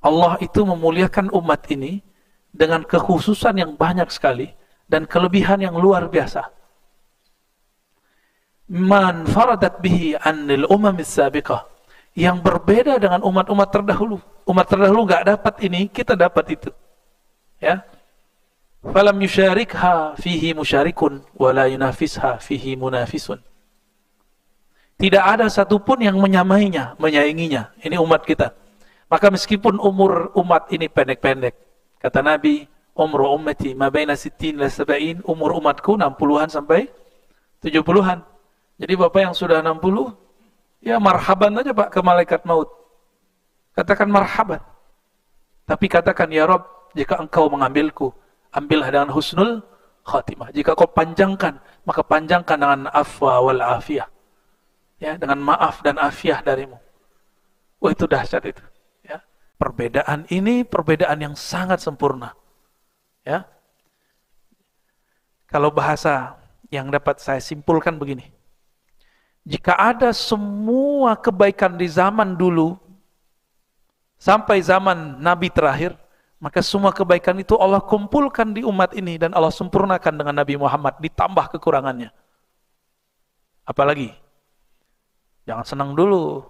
Allah itu memuliakan umat ini dengan kekhususan yang banyak sekali dan kelebihan yang luar biasa. Man faradat bihi anil umamis sabiqah, yang berbeda dengan umat-umat terdahulu. Umat terdahulu nggak dapat ini, kita dapat itu. Ya. Falam yusyarikha fihi musyarikun wala yunafisha fihi munafisun. Tidak ada satupun yang menyamainya, menyainginya. Ini umat kita. Maka meskipun umur umat ini pendek-pendek, kata Nabi, umru ummati ma baina 60 ila 70, umur umatku 60-an sampai 70-an. Jadi Bapak yang sudah 60, ya marhaban aja Pak ke malaikat maut. Katakan marhaban. Tapi katakan, ya Rabb, jika engkau mengambilku, ambillah dengan husnul khatimah. Jika kau panjangkan, maka panjangkan dengan afwa wal afiyah. Ya, dengan maaf dan afiyah darimu. Wah, itu dahsyat itu. Ya. Perbedaan ini perbedaan yang sangat sempurna. Ya. Kalau bahasa yang dapat saya simpulkan begini. Jika ada semua kebaikan di zaman dulu sampai zaman Nabi terakhir, maka semua kebaikan itu Allah kumpulkan di umat ini dan Allah sempurnakan dengan Nabi Muhammad, ditambah kekurangannya. Apalagi? Jangan senang dulu.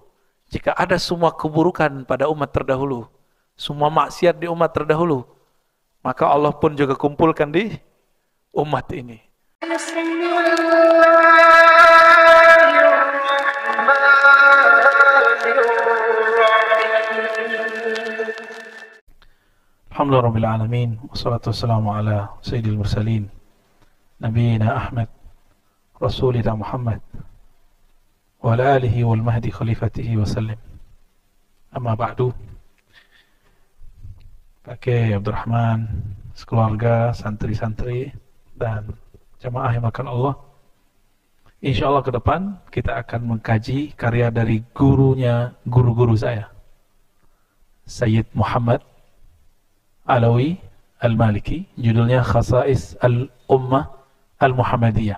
Jika ada semua keburukan pada umat terdahulu, semua maksiat di umat terdahulu, maka Allah pun juga kumpulkan di umat ini. Alhamdulillahirrahmanirrahim. Wassalatu wassalamu ala sayyidil mursalin Nabiyina Ahmad Rasulina Muhammad wa ala alihi wal mahdi khalifatihi wa sallim. Amma ba'du. Pakai Abdurrahman, sekeluarga, santri-santri dan jamaah yang makan Allah, InsyaAllah ke depan kita akan mengkaji karya dari gurunya, guru-guru saya, Sayyid Muhammad Alawi Al-Maliki. Judulnya Khasa'is Al-Ummah Al-Muhammadiyah.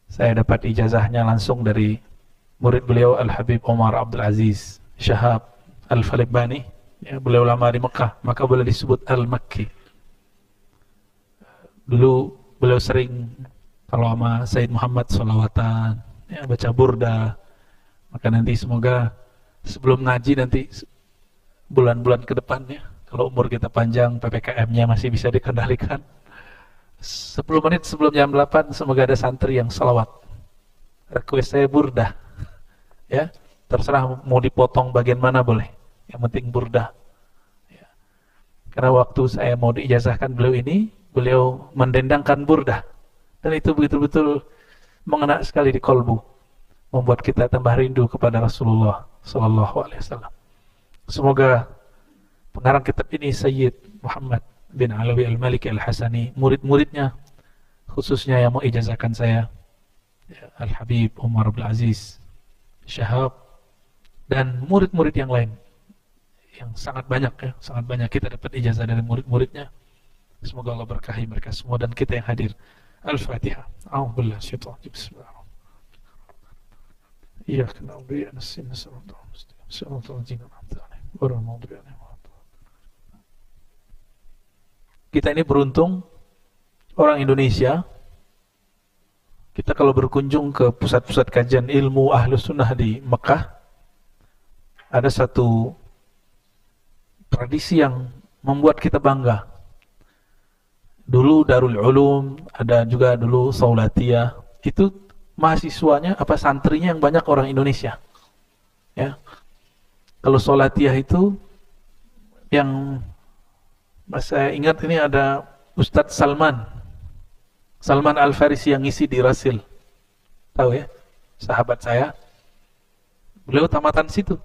Saya dapat ijazahnya langsung dari murid beliau Al-Habib Umar Abdul Aziz Shahab Al-Falibani. Ya, beliau lama di Mekah, maka boleh disebut Al-Makki. Dulu beliau sering kalau sama Sayyid Muhammad sholawatan, ya, baca burda. Maka nanti semoga sebelum ngaji nanti bulan-bulan ke depannya, kalau umur kita panjang, PPKM-nya masih bisa dikendalikan, 10 menit sebelum jam 8 semoga ada santri yang salawat. Request saya burda. Ya, terserah mau dipotong bagian mana boleh. Yang penting burda. Ya. Karena waktu saya mau diijazahkan beliau ini, beliau mendendangkan burda. Dan itu betul-betul mengena sekali di kolbu, membuat kita tambah rindu kepada Rasulullah sallallahu alaihi wasallam. Semoga pengarang kitab ini Sayyid Muhammad bin Alawi Al-Maliki Al-Hasani, murid-muridnya khususnya yang mau ijazahkan saya, Al-Habib Umar Abdul Aziz Shahab, dan murid-murid yang lain yang sangat banyak, ya, sangat banyak kita dapat ijazah dari murid-muridnya. Semoga Allah berkahi mereka semua dan kita yang hadir. Al-Fatihah. A'udzubillahi minasyaitonir rajim. Bismillahirrahmanirrahim. Iyyaka na'budu wa iyyaka nasta'in. Shiratal ladzina an'amta 'alaihim ghairil maghdubi 'alaihim. Kita ini beruntung, orang Indonesia. Kita kalau berkunjung ke pusat-pusat kajian ilmu Ahlus Sunnah di Mekah, ada satu tradisi yang membuat kita bangga. Dulu Darul Ulum, ada juga dulu Saulatiyah. Itu mahasiswanya, santrinya yang banyak orang Indonesia. Ya. Kalau Saulatiyah itu yang saya ingat ini ada Ustadz Salman Al-Farisi yang ngisi di Rasil. Tahu ya? Sahabat saya. Beliau tamatan situ.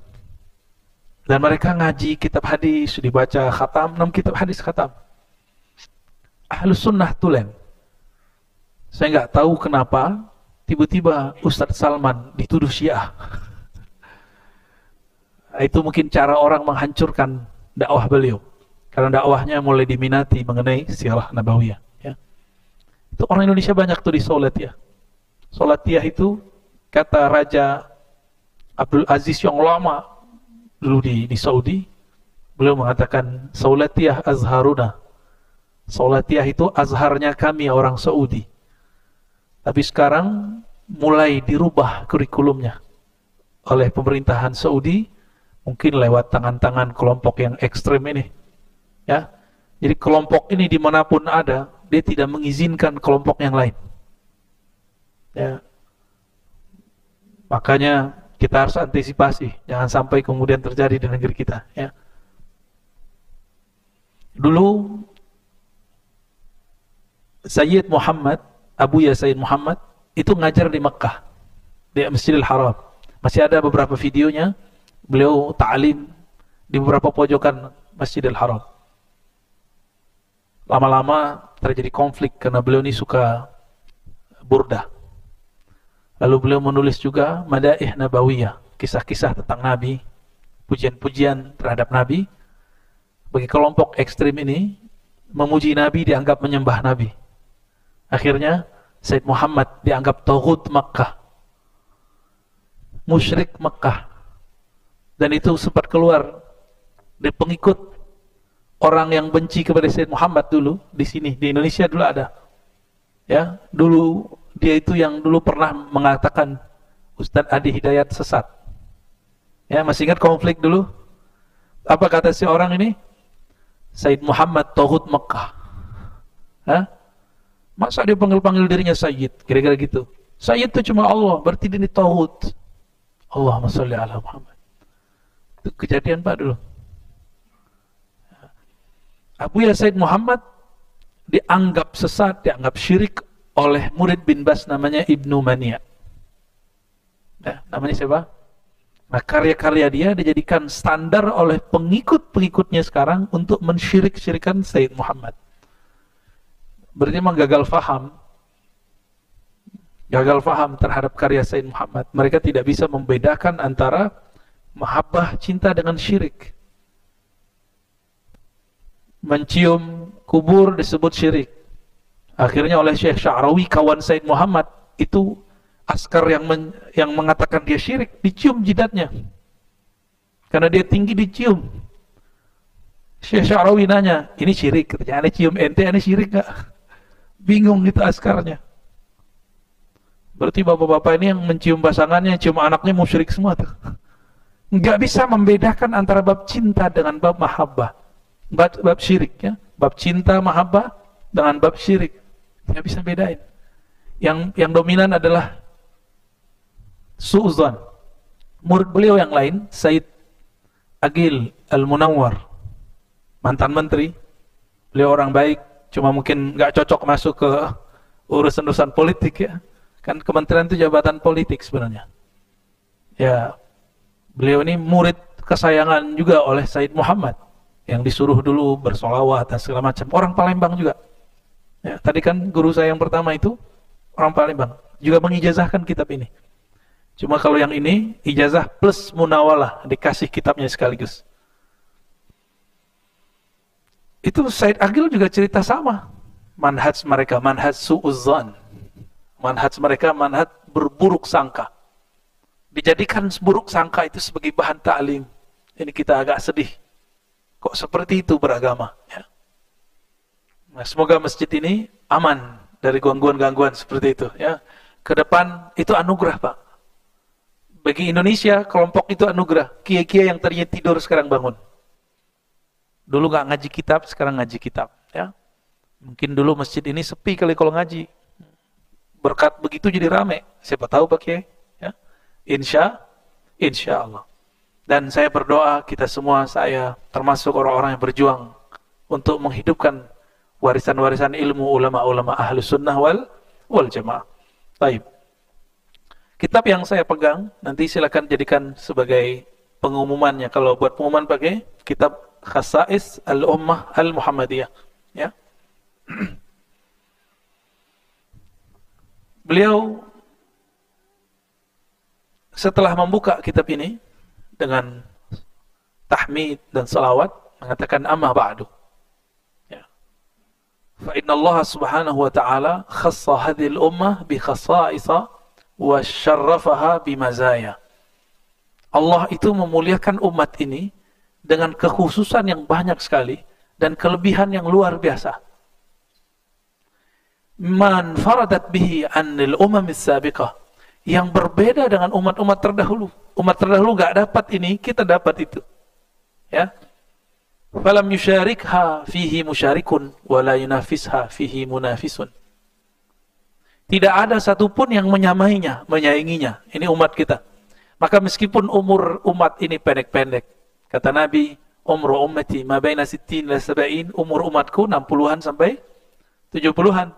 Dan mereka ngaji kitab hadis, dibaca khatam, 6 kitab hadis khatam. Ahlus Sunnah Tulen. Saya nggak tahu kenapa tiba-tiba Ustadz Salman dituduh Syiah. Itu mungkin cara orang menghancurkan dakwah beliau. Karena dakwahnya mulai diminati mengenai sirah nabawiyah. Ya. Itu orang Indonesia banyak tuh di Saulatiyah. Saulatiyah itu kata Raja Abdul Aziz yang lama dulu di Saudi. Beliau mengatakan, Saulatiyah azharuna. Saulatiyah itu azharnya kami orang Saudi. Tapi sekarang mulai dirubah kurikulumnya oleh pemerintahan Saudi, mungkin lewat tangan-tangan kelompok yang ekstrem ini. Ya, jadi kelompok ini dimanapun ada, dia tidak mengizinkan kelompok yang lain. Ya, makanya kita harus antisipasi, jangan sampai kemudian terjadi di negeri kita. Ya. Dulu Sayyid Muhammad, Abuya Sayyid Muhammad itu ngajar di Mekah, di Masjidil Haram. Masih ada beberapa videonya beliau ta'lim di beberapa pojokan Masjidil Haram. Lama-lama terjadi konflik karena beliau ini suka burdah. Lalu beliau menulis juga Madaih Nabawiyah, kisah-kisah tentang Nabi, pujian-pujian terhadap Nabi. Bagi kelompok ekstrim ini, memuji Nabi dianggap menyembah Nabi. Akhirnya Sayyid Muhammad dianggap taghut Makkah, musyrik Makkah, dan itu sempat keluar dari pengikut orang yang benci kepada Sayyid Muhammad dulu di sini di Indonesia dulu ada. Ya, dulu dia itu yang dulu pernah mengatakan Ustadz Adi Hidayat sesat. Ya, masih ingat konflik dulu? Apa kata si orang ini? Sayyid Muhammad taghut Makkah. Hah? Masa dia panggil-panggil dirinya Sayyid? Kira-kira gitu. Sayyid itu cuma Allah, berarti dia taghut. Allahumma sholli ala Muhammad. Itu kejadian Pak dulu. Abuya Sayyid Muhammad dianggap sesat, dianggap syirik oleh murid bin Bas namanya Ibnu Mania. Nah, namanya siapa? Nah, karya-karya dia dijadikan standar oleh pengikut-pengikutnya sekarang untuk mensyirik-syirikan Sayyid Muhammad. Berarti memang gagal faham terhadap karya Sayyid Muhammad. Mereka tidak bisa membedakan antara mahabbah cinta dengan syirik. Mencium kubur disebut syirik. Akhirnya oleh Syekh Sya'rawi, kawan Sayyid Muhammad, itu askar yang mengatakan dia syirik, dicium jidatnya. Karena dia tinggi dicium. Syekh Sya'rawi nanya, ini syirik? Katanya, aneh cium ente, aneh syirik gak? Bingung itu askarnya. Berarti bapak-bapak ini yang mencium pasangannya, cium anaknya musyrik semua tuh. Nggak bisa membedakan antara bab cinta dengan bab mahabbah. Bab syirik ya. Bab cinta mahabbah dengan bab syirik. Nggak bisa bedain. Yang dominan adalah su'uzan. Murid beliau yang lain, Said Agil Al-Munawwar, mantan menteri. Beliau orang baik, cuma mungkin nggak cocok masuk ke urusan-urusan politik ya. Kan kementerian itu jabatan politik sebenarnya. Ya, beliau ini murid kesayangan juga oleh Said Muhammad, yang disuruh dulu bersolawat dan segala macam. Orang Palembang juga. Ya, tadi kan guru saya yang pertama itu orang Palembang, juga mengijazahkan kitab ini. Cuma kalau yang ini ijazah plus munawalah, dikasih kitabnya sekaligus. Itu Said Agil juga cerita sama. Manhaj mereka, manhaj su'uzzan. Manhaj mereka, manhaj berburuk sangka. Dijadikan buruk sangka itu sebagai bahan ta'lim. Ini kita agak sedih. Kok seperti itu beragama? Ya. Nah, semoga masjid ini aman dari gangguan-gangguan seperti itu. Ya. Ke depan itu anugerah, Pak. Bagi Indonesia, kelompok itu anugerah. Kiai-kiai yang tadinya tidur sekarang bangun. Dulu nggak ngaji kitab, sekarang ngaji kitab. Ya. Mungkin dulu masjid ini sepi kali kalau ngaji. Berkat begitu jadi rame. Siapa tahu Pak Kiai. Ya. Insya Allah. Dan saya berdoa kita semua, saya termasuk orang-orang yang berjuang untuk menghidupkan warisan-warisan ilmu ulama-ulama ahlu sunnah wal jamaah. Baik. Kitab yang saya pegang, nanti silakan jadikan sebagai pengumumannya. Kalau buat pengumuman pakai kitab Khasa'is Al-Ummah Al-Muhammadiyah. Ya. Beliau setelah membuka kitab ini dengan tahmid dan salawat mengatakan amma ba'du. Ya. Fa inna Allah subhanahu wa ta'ala khassa hadhihi al-ummah bi khasa'isa wa syarrafaha bi mazaya. Allah itu memuliakan umat ini dengan kekhususan yang banyak sekali dan kelebihan yang luar biasa. Man faradat bihi anil umamis sabiqah, yang berbeda dengan umat-umat terdahulu. Umat terdahulu gak dapat ini, kita dapat itu. Ya. Falam yusyarikha fihi musyarikun wala yunafisha fihi munafisun. Tidak ada satupun yang menyamainya, menyainginya. Ini umat kita. Maka meskipun umur umat ini pendek-pendek, kata Nabi, umru ummati ma baina sittin ila sab'in, umur umatku 60-an sampai 70-an.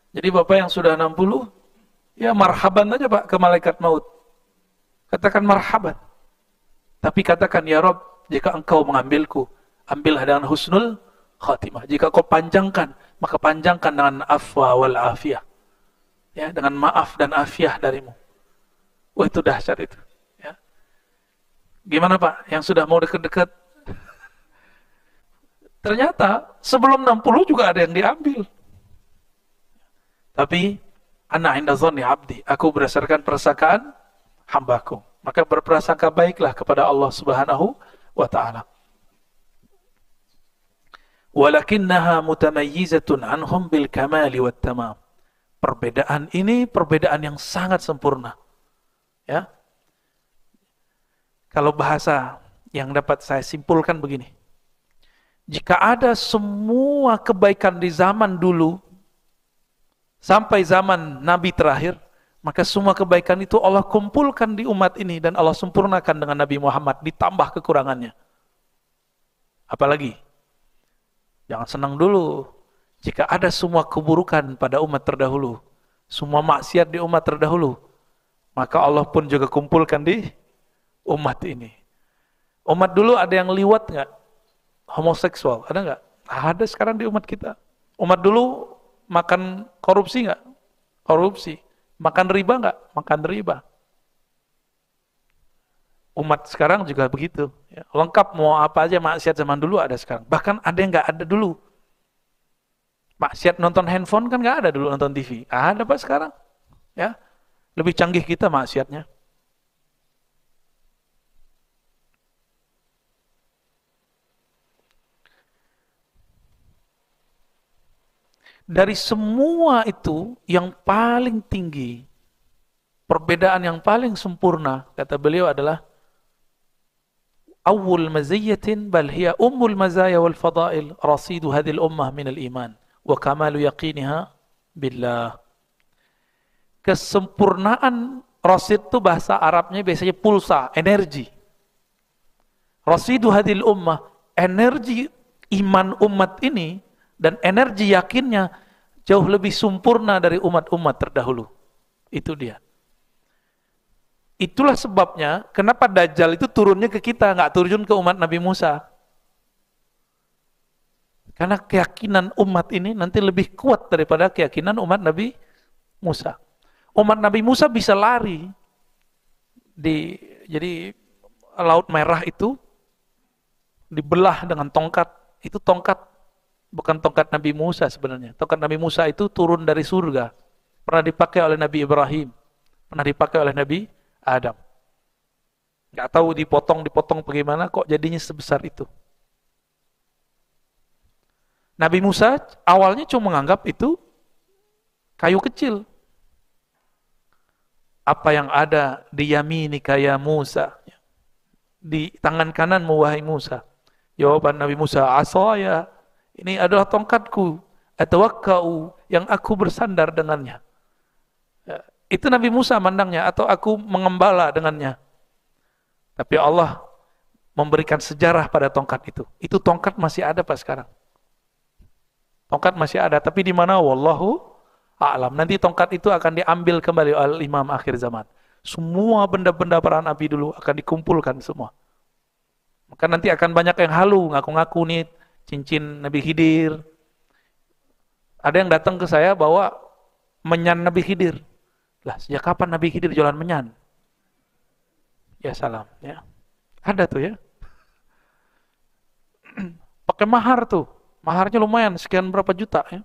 Jadi Bapak yang sudah 60, ya marhaban aja Pak ke malaikat maut. Katakan marhaban. Tapi katakan, ya Rabb, jika engkau mengambilku, ambillah dengan husnul khatimah. Jika kau panjangkan, maka panjangkan dengan afwa wal afiyah. Ya, dengan maaf dan afiyah darimu. Wah, itu dahsyat itu. Ya. Gimana Pak, yang sudah mau dekat-dekat? Ternyata sebelum 60 juga ada yang diambil. Tapi ana inda dhanni abdi, aku berdasarkan persakaan hambaku. Maka berprasangka baiklah kepada Allah Subhanahu wa taala. Walakinnaha mutamayyizatun anhum bil kamali wat tamam. Perbedaan ini perbedaan yang sangat sempurna. Ya. Kalau bahasa yang dapat saya simpulkan begini. Jika ada semua kebaikan di zaman dulu sampai zaman Nabi terakhir, maka semua kebaikan itu Allah kumpulkan di umat ini dan Allah sempurnakan dengan Nabi Muhammad, ditambah kekurangannya. Apalagi? Jangan senang dulu. Jika ada semua keburukan pada umat terdahulu, semua maksiat di umat terdahulu, maka Allah pun juga kumpulkan di umat ini. Umat dulu ada yang liwat nggak? Homoseksual, ada nggak? Ada sekarang di umat kita. Umat dulu makan korupsi nggak? Korupsi. Makan riba nggak? Makan riba. Umat sekarang juga begitu. Ya, lengkap mau apa aja maksiat zaman dulu ada sekarang. Bahkan ada yang nggak ada dulu. Maksiat nonton handphone kan nggak ada dulu, nonton TV. Ada Pak sekarang. Ya, lebih canggih kita maksiatnya. Dari semua itu yang paling tinggi, perbedaan yang paling sempurna, kata beliau adalah awwal maziyyatin bal hiya ummul mazaya wal fadail rasidu hadhil ummah min al iman wa kamalu yaqiniha billah. Kesempurnaan rasid itu bahasa Arabnya biasanya pulsa, energi. Rasidu hadhil ummah, energi iman umat ini dan energi yakinnya jauh lebih sempurna dari umat-umat terdahulu. Itu dia. Itulah sebabnya kenapa Dajjal itu turunnya ke kita, nggak turun ke umat Nabi Musa. Karena keyakinan umat ini nanti lebih kuat daripada keyakinan umat Nabi Musa. Umat Nabi Musa bisa lari jadi Laut Merah itu dibelah dengan tongkat. Itu tongkat, bukan tongkat Nabi Musa sebenarnya. Tongkat Nabi Musa itu turun dari surga. Pernah dipakai oleh Nabi Ibrahim. Pernah dipakai oleh Nabi Adam. Nggak tahu dipotong bagaimana kok jadinya sebesar itu. Nabi Musa awalnya cuma menganggap itu kayu kecil. Apa yang ada di yaminika ya Musa, di tangan kananmu wahai Musa. Jawaban Nabi Musa, asaya, ini adalah tongkatku, atawakkau, yang aku bersandar dengannya. Itu Nabi Musa mandangnya, atau aku mengembala dengannya. Tapi Allah memberikan sejarah pada tongkat itu. Itu tongkat masih ada Pak sekarang. Tongkat masih ada, tapi di mana? Wallahu a'lam. Nanti tongkat itu akan diambil kembali oleh Imam akhir zaman. Semua benda-benda para nabi dulu akan dikumpulkan semua. Maka nanti akan banyak yang halu, ngaku-ngaku nih cincin Nabi Khidir. Ada yang datang ke saya bawa menyan Nabi Khidir. Lah, sejak kapan Nabi Khidir jualan menyan? Ya salam, ya. Ada tuh ya. Pakai mahar tuh. Maharnya lumayan, sekian berapa juta ya.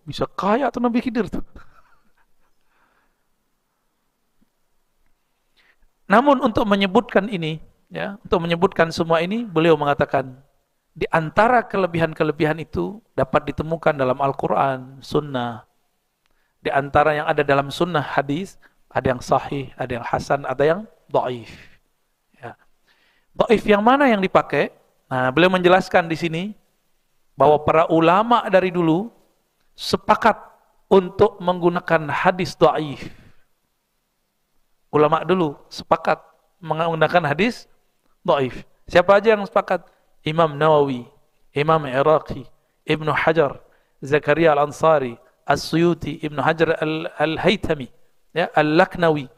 Bisa kaya tuh Nabi Khidir tuh. Namun untuk menyebutkan ini, ya, untuk menyebutkan semua ini, beliau mengatakan di antara kelebihan-kelebihan itu dapat ditemukan dalam Al-Quran, Sunnah. Di antara yang ada dalam Sunnah hadis, ada yang sahih, ada yang hasan, ada yang dhaif. Ya. Dhaif yang mana yang dipakai? Nah, beliau menjelaskan di sini bahwa para ulama dari dulu sepakat untuk menggunakan hadis dhaif. Ulama dulu sepakat menggunakan hadis dhaif. Siapa aja yang sepakat? Imam Nawawi, Imam Iraqi, Ibnu Hajar, Zakaria Al-Ansari, As-Suyuti, Ibnu Hajar Al-Haytami, ya, Al-Laknawi.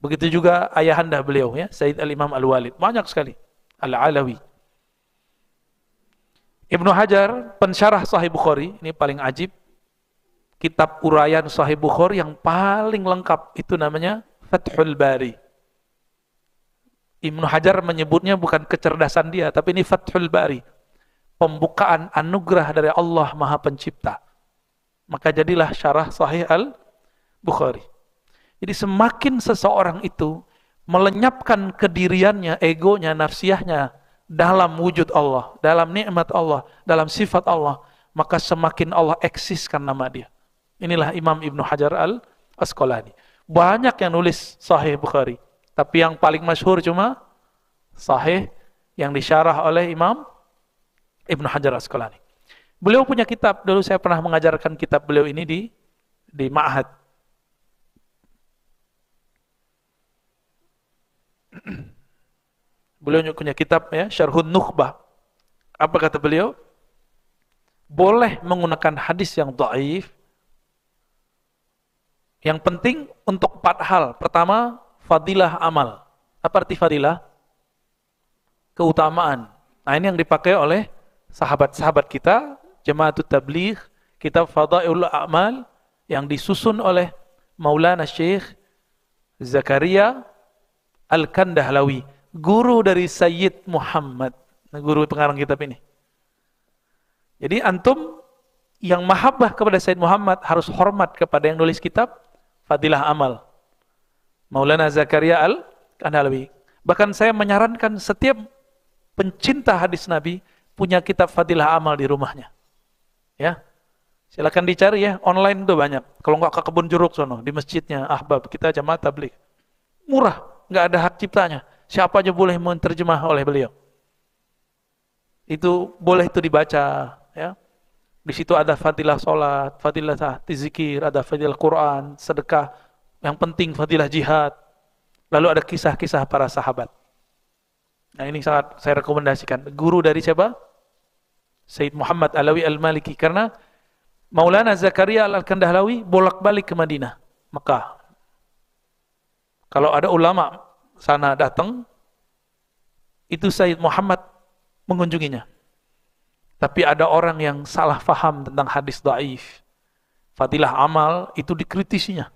Begitu juga ayahanda beliau, ya, Sayyid Al-Imam Al-Walid. Banyak sekali. Al-Alawi. Ibnu Hajar, pensyarah Sahih Bukhari, ini paling ajib. Kitab uraian Sahih Bukhari yang paling lengkap itu namanya Fathul Bari. Ibnu Hajar menyebutnya bukan kecerdasan dia, tapi ini Fathul Bari. Pembukaan anugerah dari Allah Maha Pencipta. Maka jadilah syarah Sahih Al-Bukhari. Jadi semakin seseorang itu melenyapkan kediriannya, egonya, nafsiyahnya dalam wujud Allah, dalam nikmat Allah, dalam sifat Allah, maka semakin Allah eksiskan nama dia. Inilah Imam Ibnu Hajar Al-Asqalani. Banyak yang nulis Sahih Bukhari. Tapi yang paling masyhur cuma Sahih yang disyarah oleh Imam Ibnu Hajar Asqalani. Beliau punya kitab, dulu saya pernah mengajarkan kitab beliau ini di Ma'had. Beliau punya kitab, ya, Syarhun Nukhbah. Apa kata beliau? Boleh menggunakan hadis yang dhaif. Yang penting untuk 4 hal. Pertama, fadilah amal. Apa arti fadilah? Keutamaan. Nah, ini yang dipakai oleh sahabat-sahabat kita, Jama'atut Tabligh, kitab Fadailul A'mal yang disusun oleh Maulana Syekh Zakaria Al-Kandahlawi, guru dari Sayyid Muhammad, guru pengarang kitab ini. Jadi antum yang mahabbah kepada Sayyid Muhammad harus hormat kepada yang nulis kitab Fadilah Amal, Maulana Zakaria Al-Kandahlawi. Bahkan saya menyarankan setiap pencinta hadis Nabi punya kitab Fadilah Amal di rumahnya. Ya, silakan dicari, ya, online tuh banyak. Kalau nggak ke Kebun Jeruk sono, di masjidnya Ahbab kita Jamaah Tabligh. Murah, nggak ada hak ciptanya. Siapa aja boleh menerjemah oleh beliau. Itu boleh itu dibaca, ya. Di situ ada fadilah salat, fadilah zikir, ada fadilah Quran, sedekah. Yang penting fadilah jihad. Lalu ada kisah-kisah para sahabat. Nah, ini sangat saya rekomendasikan. Guru dari siapa? Sayyid Muhammad Alawi Al-Maliki. Karena Maulana Zakaria Al-Kandahlawi bolak-balik ke Madinah, Mekah. Kalau ada ulama sana datang, itu Sayyid Muhammad mengunjunginya. Tapi ada orang yang salah faham tentang hadis dhaif. Fadilah amal itu dikritisinya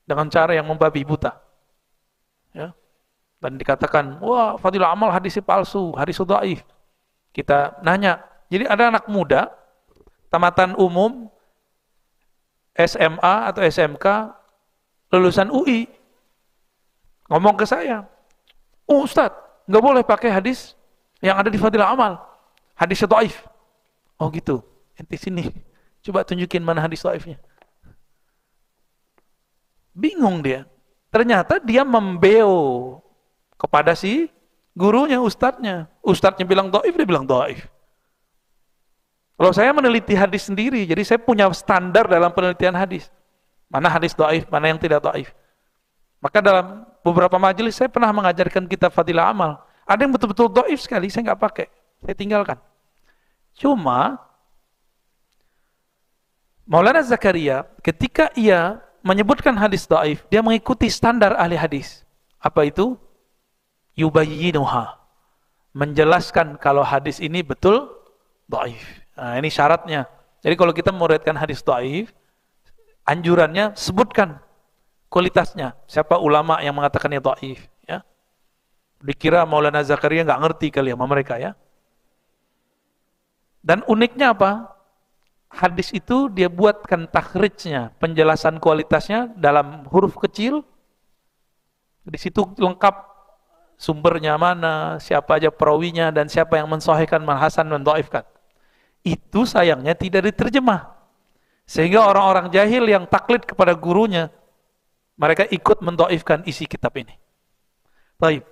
dengan cara yang membabi buta, ya. Dan dikatakan, wah, fadilah amal hadisnya palsu, hadis dhaif. Kita nanya, jadi ada anak muda tamatan umum SMA atau SMK lulusan UI ngomong ke saya, Ustadz, nggak boleh pakai hadis yang ada di fadilah amal, hadis dhaif. Oh gitu, ente sini, coba tunjukin mana hadis dhaifnya. Bingung dia. Ternyata dia membeo kepada si gurunya, ustadznya. Ustadznya bilang dhaif, dia bilang dhaif. Kalau saya meneliti hadis sendiri, jadi saya punya standar dalam penelitian hadis. Mana hadis dhaif, mana yang tidak dhaif. Maka dalam beberapa majelis saya pernah mengajarkan kitab Fadilah Amal. Ada yang betul-betul dhaif sekali, saya nggak pakai. Saya tinggalkan. Cuma Maulana Zakaria ketika ia menyebutkan hadis dhaif, dia mengikuti standar ahli hadis. Apa itu? Yubayyinuha. Menjelaskan kalau hadis ini betul dhaif. Nah, ini syaratnya. Jadi kalau kita meriwayatkan hadis dhaif, anjurannya sebutkan kualitasnya. Siapa ulama yang mengatakannya dhaif, ya. Dikira Maulana Zakaria nggak ngerti kali sama mereka, ya. Dan uniknya apa? Hadis itu dia buatkan takhrijnya, penjelasan kualitasnya dalam huruf kecil. Di situ lengkap sumbernya mana, siapa aja perawinya, dan siapa yang mensahihkan, manhasan, mendhaifkan. Itu sayangnya tidak diterjemah. Sehingga orang-orang jahil yang taklid kepada gurunya, mereka ikut mendhaifkan isi kitab ini. Baik.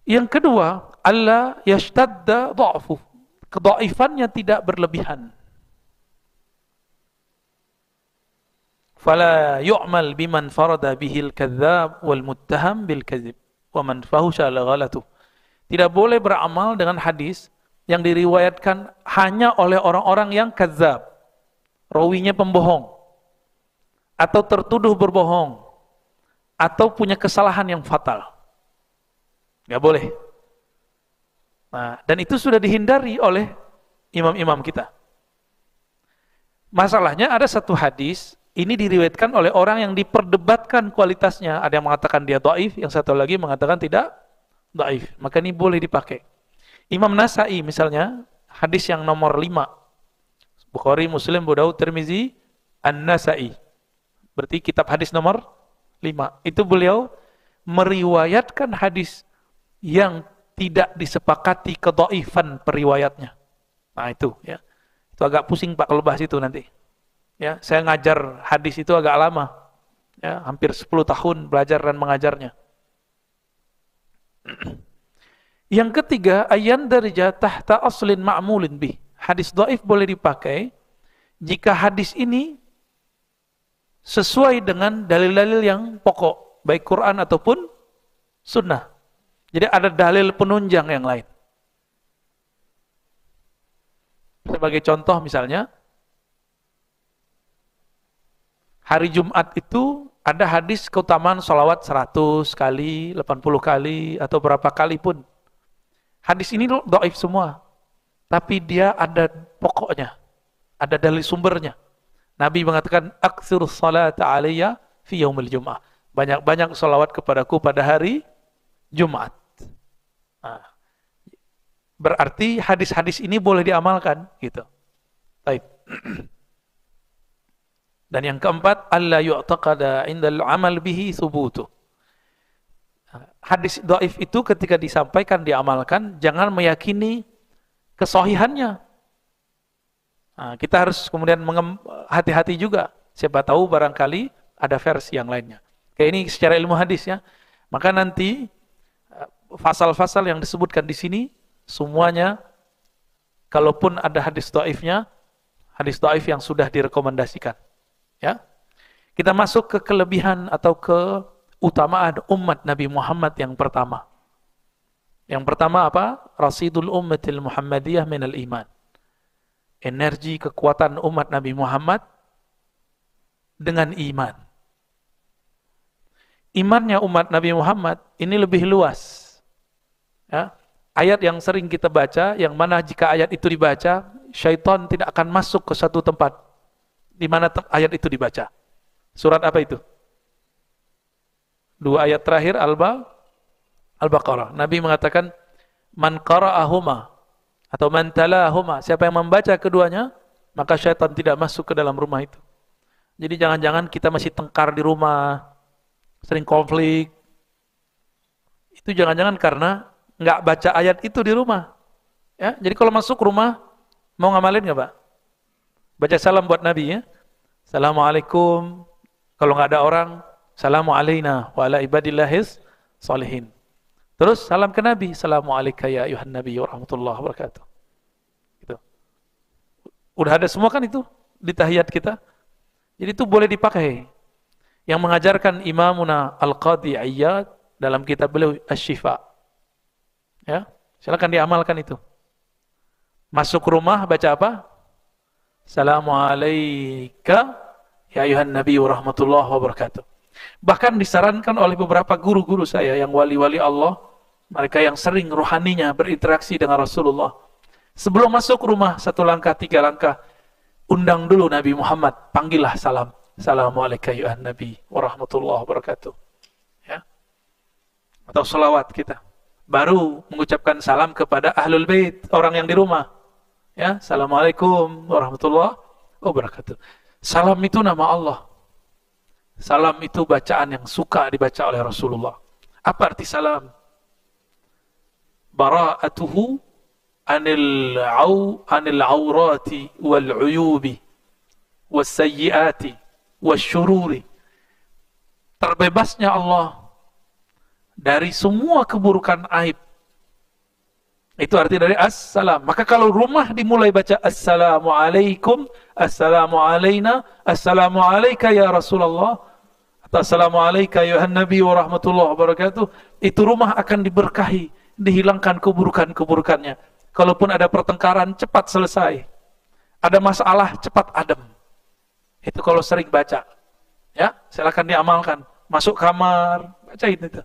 Yang kedua, alla yashtadda dha'fu. Kedhaifannya tidak berlebihan. Fala yu'mal biman farada bihil kadzdzab wal muttaham bil kadzib wa man fahusha ghalatu. Tidak boleh beramal dengan hadis yang diriwayatkan hanya oleh orang-orang yang kadzdzab, rawinya pembohong, atau tertuduh berbohong, atau punya kesalahan yang fatal. Nggak boleh. Nah, dan itu sudah dihindari oleh imam-imam kita. Masalahnya ada satu hadis, ini diriwayatkan oleh orang yang diperdebatkan kualitasnya. Ada yang mengatakan dia dhaif, yang satu lagi mengatakan tidak dhaif. Maka ini boleh dipakai. Imam Nasa'i misalnya, hadis yang nomor 5. Bukhari, Muslim, Abu Daud, Tirmizi, An-Nasa'i. Berarti kitab hadis nomor 5. Itu beliau meriwayatkan hadis yang tidak disepakati kedhaifan periwayatnya. Nah itu ya. Itu agak pusing Pak kalau bahas itu nanti. Ya, saya ngajar hadis itu agak lama. Ya, hampir 10 tahun belajar dan mengajarnya. Yang ketiga, ayan darja tahta aslin ma'mulin bih. Hadis dhaif boleh dipakai jika hadis ini sesuai dengan dalil-dalil yang pokok, baik Quran ataupun sunnah. Jadi ada dalil penunjang yang lain. Sebagai contoh misalnya, hari Jumat itu ada hadis keutamaan sholawat 100 kali, 80 kali, atau berapa kali pun. Hadis ini dhaif semua. Tapi dia ada pokoknya. Ada dalil sumbernya. Nabi mengatakan, aktsirus salata alayya fi yaumil jum'ah. Banyak-banyak sholawat kepadaku pada hari Jumat. Nah, berarti hadis-hadis ini boleh diamalkan. Gitu. Baik. Dan yang keempat, alla yu'taqada indal amal bihi thubutuh. Hadis dhaif itu ketika disampaikan, diamalkan, jangan meyakini kesahihannya. Nah, kita harus kemudian hati-hati juga. Siapa tahu barangkali ada versi yang lainnya. Kayak ini secara ilmu hadis ya. Maka nanti pasal-pasal yang disebutkan di sini semuanya, kalaupun ada hadis dhaifnya, hadis dhaif yang sudah direkomendasikan. Ya, kita masuk ke kelebihan atau keutamaan umat Nabi Muhammad yang pertama. Yang pertama apa? Rasidul ummatil Muhammadiyah minal iman. Energi kekuatan umat Nabi Muhammad dengan iman. Imannya umat Nabi Muhammad ini lebih luas. Ya, ayat yang sering kita baca, yang mana jika ayat itu dibaca, syaitan tidak akan masuk ke satu tempat di mana ayat itu dibaca. Surat apa itu? 2 ayat terakhir Al-Baqarah. Nabi mengatakan, man qara'ahuma atau man talahuma, siapa yang membaca keduanya, maka syaitan tidak masuk ke dalam rumah itu. Jadi jangan-jangan kita masih tengkar di rumah, sering konflik. Itu jangan-jangan karena nggak baca ayat itu di rumah. Ya, jadi kalau masuk rumah, mau ngamalin nggak Pak? Baca salam buat Nabi ya. Assalamualaikum. Kalau nggak ada orang, salamu alaina wa ala ibadillahis salihin. Terus salam ke Nabi, Assalamualaikum ya ayuhan Nabi wa rahmatullahi wa barakatuh. Gitu. Udah ada semua kan itu di tahiyat kita. Jadi itu boleh dipakai. Yang mengajarkan Imamuna Al-Qadhi Iyad dalam kitab beliau Asy-Syifa. Ya, silakan diamalkan itu. Masuk rumah baca apa? Assalamualaikum ya ayuhan Nabi wa rahmatullahi wa barakatuh. Bahkan disarankan oleh beberapa guru-guru saya yang wali-wali Allah, mereka yang sering rohaninya berinteraksi dengan Rasulullah. Sebelum masuk rumah, 1 langkah, 3 langkah, undang dulu Nabi Muhammad, panggillah salam. Assalamualaikum ya Nabi wa rahmatullahi wa barakatuh. Ya. Atau salawat kita. Baru mengucapkan salam kepada ahlul bait, orang yang di rumah. Ya, Assalamualaikum warahmatullahi wabarakatuh. Salam itu nama Allah. Salam itu bacaan yang suka dibaca oleh Rasulullah. Apa arti salam? Bara'atuhu anil awrati wal uyubi was sayyiati was syururi. Terbebasnya Allah dari semua keburukan aib. Itu arti dari assalam. Maka kalau rumah dimulai baca assalamualaikum, assalamu alaina, assalamu alaika ya Rasulullah, atau assalamu alaika ya Nabi wa rahmatullahi wabarakatuh, itu rumah akan diberkahi, dihilangkan keburukan-keburukannya. Kalaupun ada pertengkaran, cepat selesai. Ada masalah, cepat adem. Itu kalau sering baca. Ya, silakan diamalkan. Masuk kamar, bacain itu.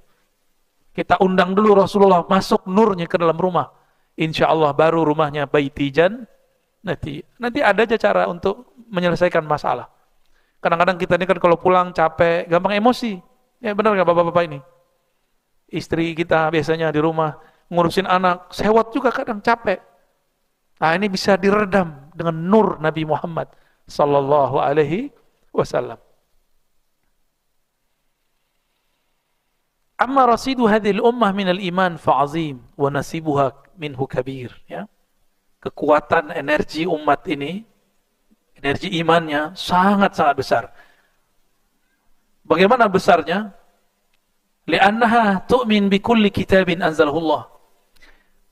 Kita undang dulu Rasulullah masuk nurnya ke dalam rumah. Insya Allah baru rumahnya baiti jannati. Nanti ada aja cara untuk menyelesaikan masalah. Kadang-kadang kita ini kan kalau pulang capek, gampang emosi. Ya benar nggak bapak-bapak ini? Istri kita biasanya di rumah ngurusin anak, sewot juga kadang capek. Nah ini bisa diredam dengan nur Nabi Muhammad sallallahu alaihi wasallam. Amma rasidu hadhil ummah minal iman fa'azim wa nasibuha minhu kabir. Ya. Kekuatan energi umat ini, energi imannya sangat-sangat besar. Bagaimana besarnya? Li'annaha tu'min bikulli kitabin anzalahullah.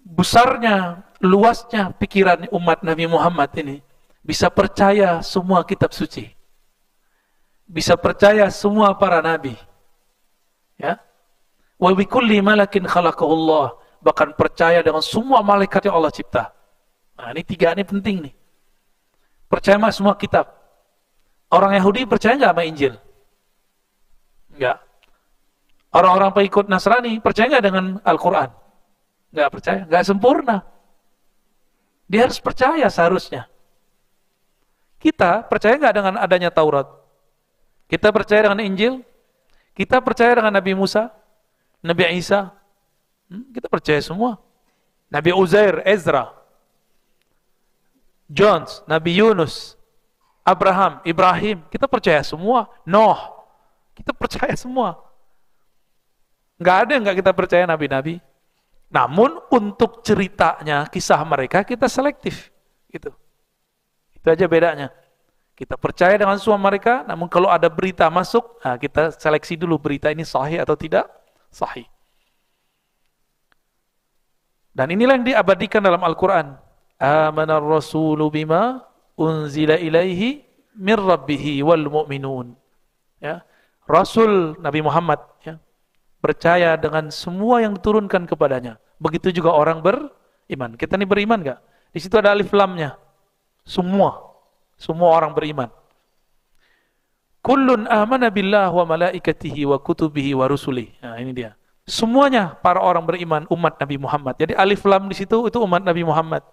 Besarnya, luasnya pikiran umat Nabi Muhammad ini bisa percaya semua kitab suci. Bisa percaya semua para nabi. Ya. Wa bikulli malakin khalaqahullah, bahkan percaya dengan semua malaikat yang Allah cipta. Nah, ini tiga ini penting nih. Percaya sama semua kitab. Orang Yahudi percaya nggak sama Injil? Enggak. Orang-orang pengikut Nasrani percaya nggak dengan Al-Quran? Nggak percaya, nggak sempurna. Dia harus percaya seharusnya. Kita percaya nggak dengan adanya Taurat? Kita percaya dengan Injil? Kita percaya dengan Nabi Musa? Nabi Isa, kita percaya semua. Nabi Uzair, Ezra, Jones, Nabi Yunus, Abraham, Ibrahim, kita percaya semua. Noah, kita percaya semua. Nggak ada yang nggak kita percaya nabi-nabi. Namun untuk ceritanya, kisah mereka kita selektif. Gitu. Itu aja bedanya. Kita percaya dengan semua mereka, namun kalau ada berita masuk, nah kita seleksi dulu berita ini sahih atau tidak sahih. Dan inilah yang diabadikan dalam Al-Quran. Amanar rasulu bima unzila ilaihi mir rabbihi wal mu'minun. Ya. Rasul Nabi Muhammad ya, percaya dengan semua yang diturunkan kepadanya. Begitu juga orang beriman. Kita ini beriman gak? Di situ ada alif lamnya. Semua orang beriman. Kullun amana billah wa malaikatihi wa kutubihi wa rusulih. Nah, ini dia. Semuanya para orang beriman umat Nabi Muhammad. Jadi alif lam di situ itu umat Nabi Muhammad.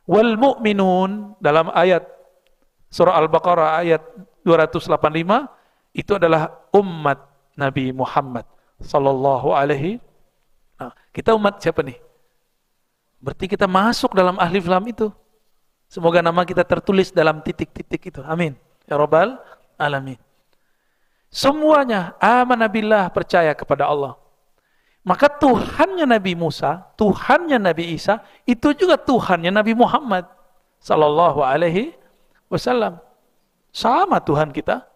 Wal mu'minun dalam ayat surah Al-Baqarah ayat 285 itu adalah umat Nabi Muhammad sallallahu alaihi. Nah, kita umat siapa nih? Berarti kita masuk dalam alif lam itu. Semoga nama kita tertulis dalam titik-titik itu. Amin. Ya Rabbal alamin. Semuanya amanah billah, percaya kepada Allah. Maka Tuhannya Nabi Musa, Tuhannya Nabi Isa, itu juga Tuhannya Nabi Muhammad sallallahu alaihi wasallam. Sama Tuhan kita.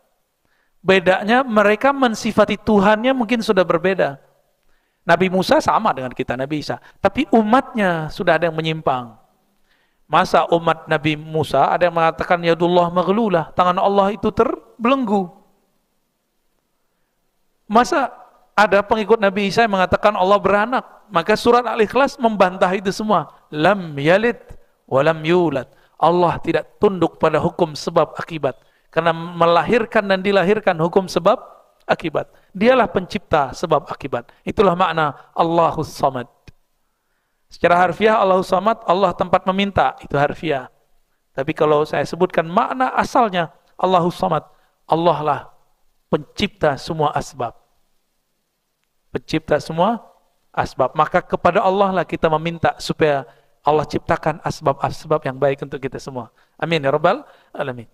Bedanya mereka mensifati Tuhannya mungkin sudah berbeda. Nabi Musa sama dengan kita, Nabi Isa. Tapi umatnya sudah ada yang menyimpang. Masa umat Nabi Musa ada yang mengatakan yadullah maghlulah, tangan Allah itu terbelenggu. Masa ada pengikut Nabi Isa yang mengatakan Allah beranak? Maka surat Al-Ikhlas membantah itu semua. Lam yalid wa lam yulad. Allah tidak tunduk pada hukum sebab akibat. Karena melahirkan dan dilahirkan hukum sebab akibat. Dialah pencipta sebab akibat. Itulah makna Allahus Samad. Secara harfiah Allahus Samad, Allah tempat meminta, itu harfiah. Tapi kalau saya sebutkan makna asalnya Allahus Samad, Allah lah pencipta semua asbab. Pencipta semua asbab. Maka kepada Allah lah kita meminta supaya Allah ciptakan asbab-asbab yang baik untuk kita semua. Amin ya Rabbal alamin.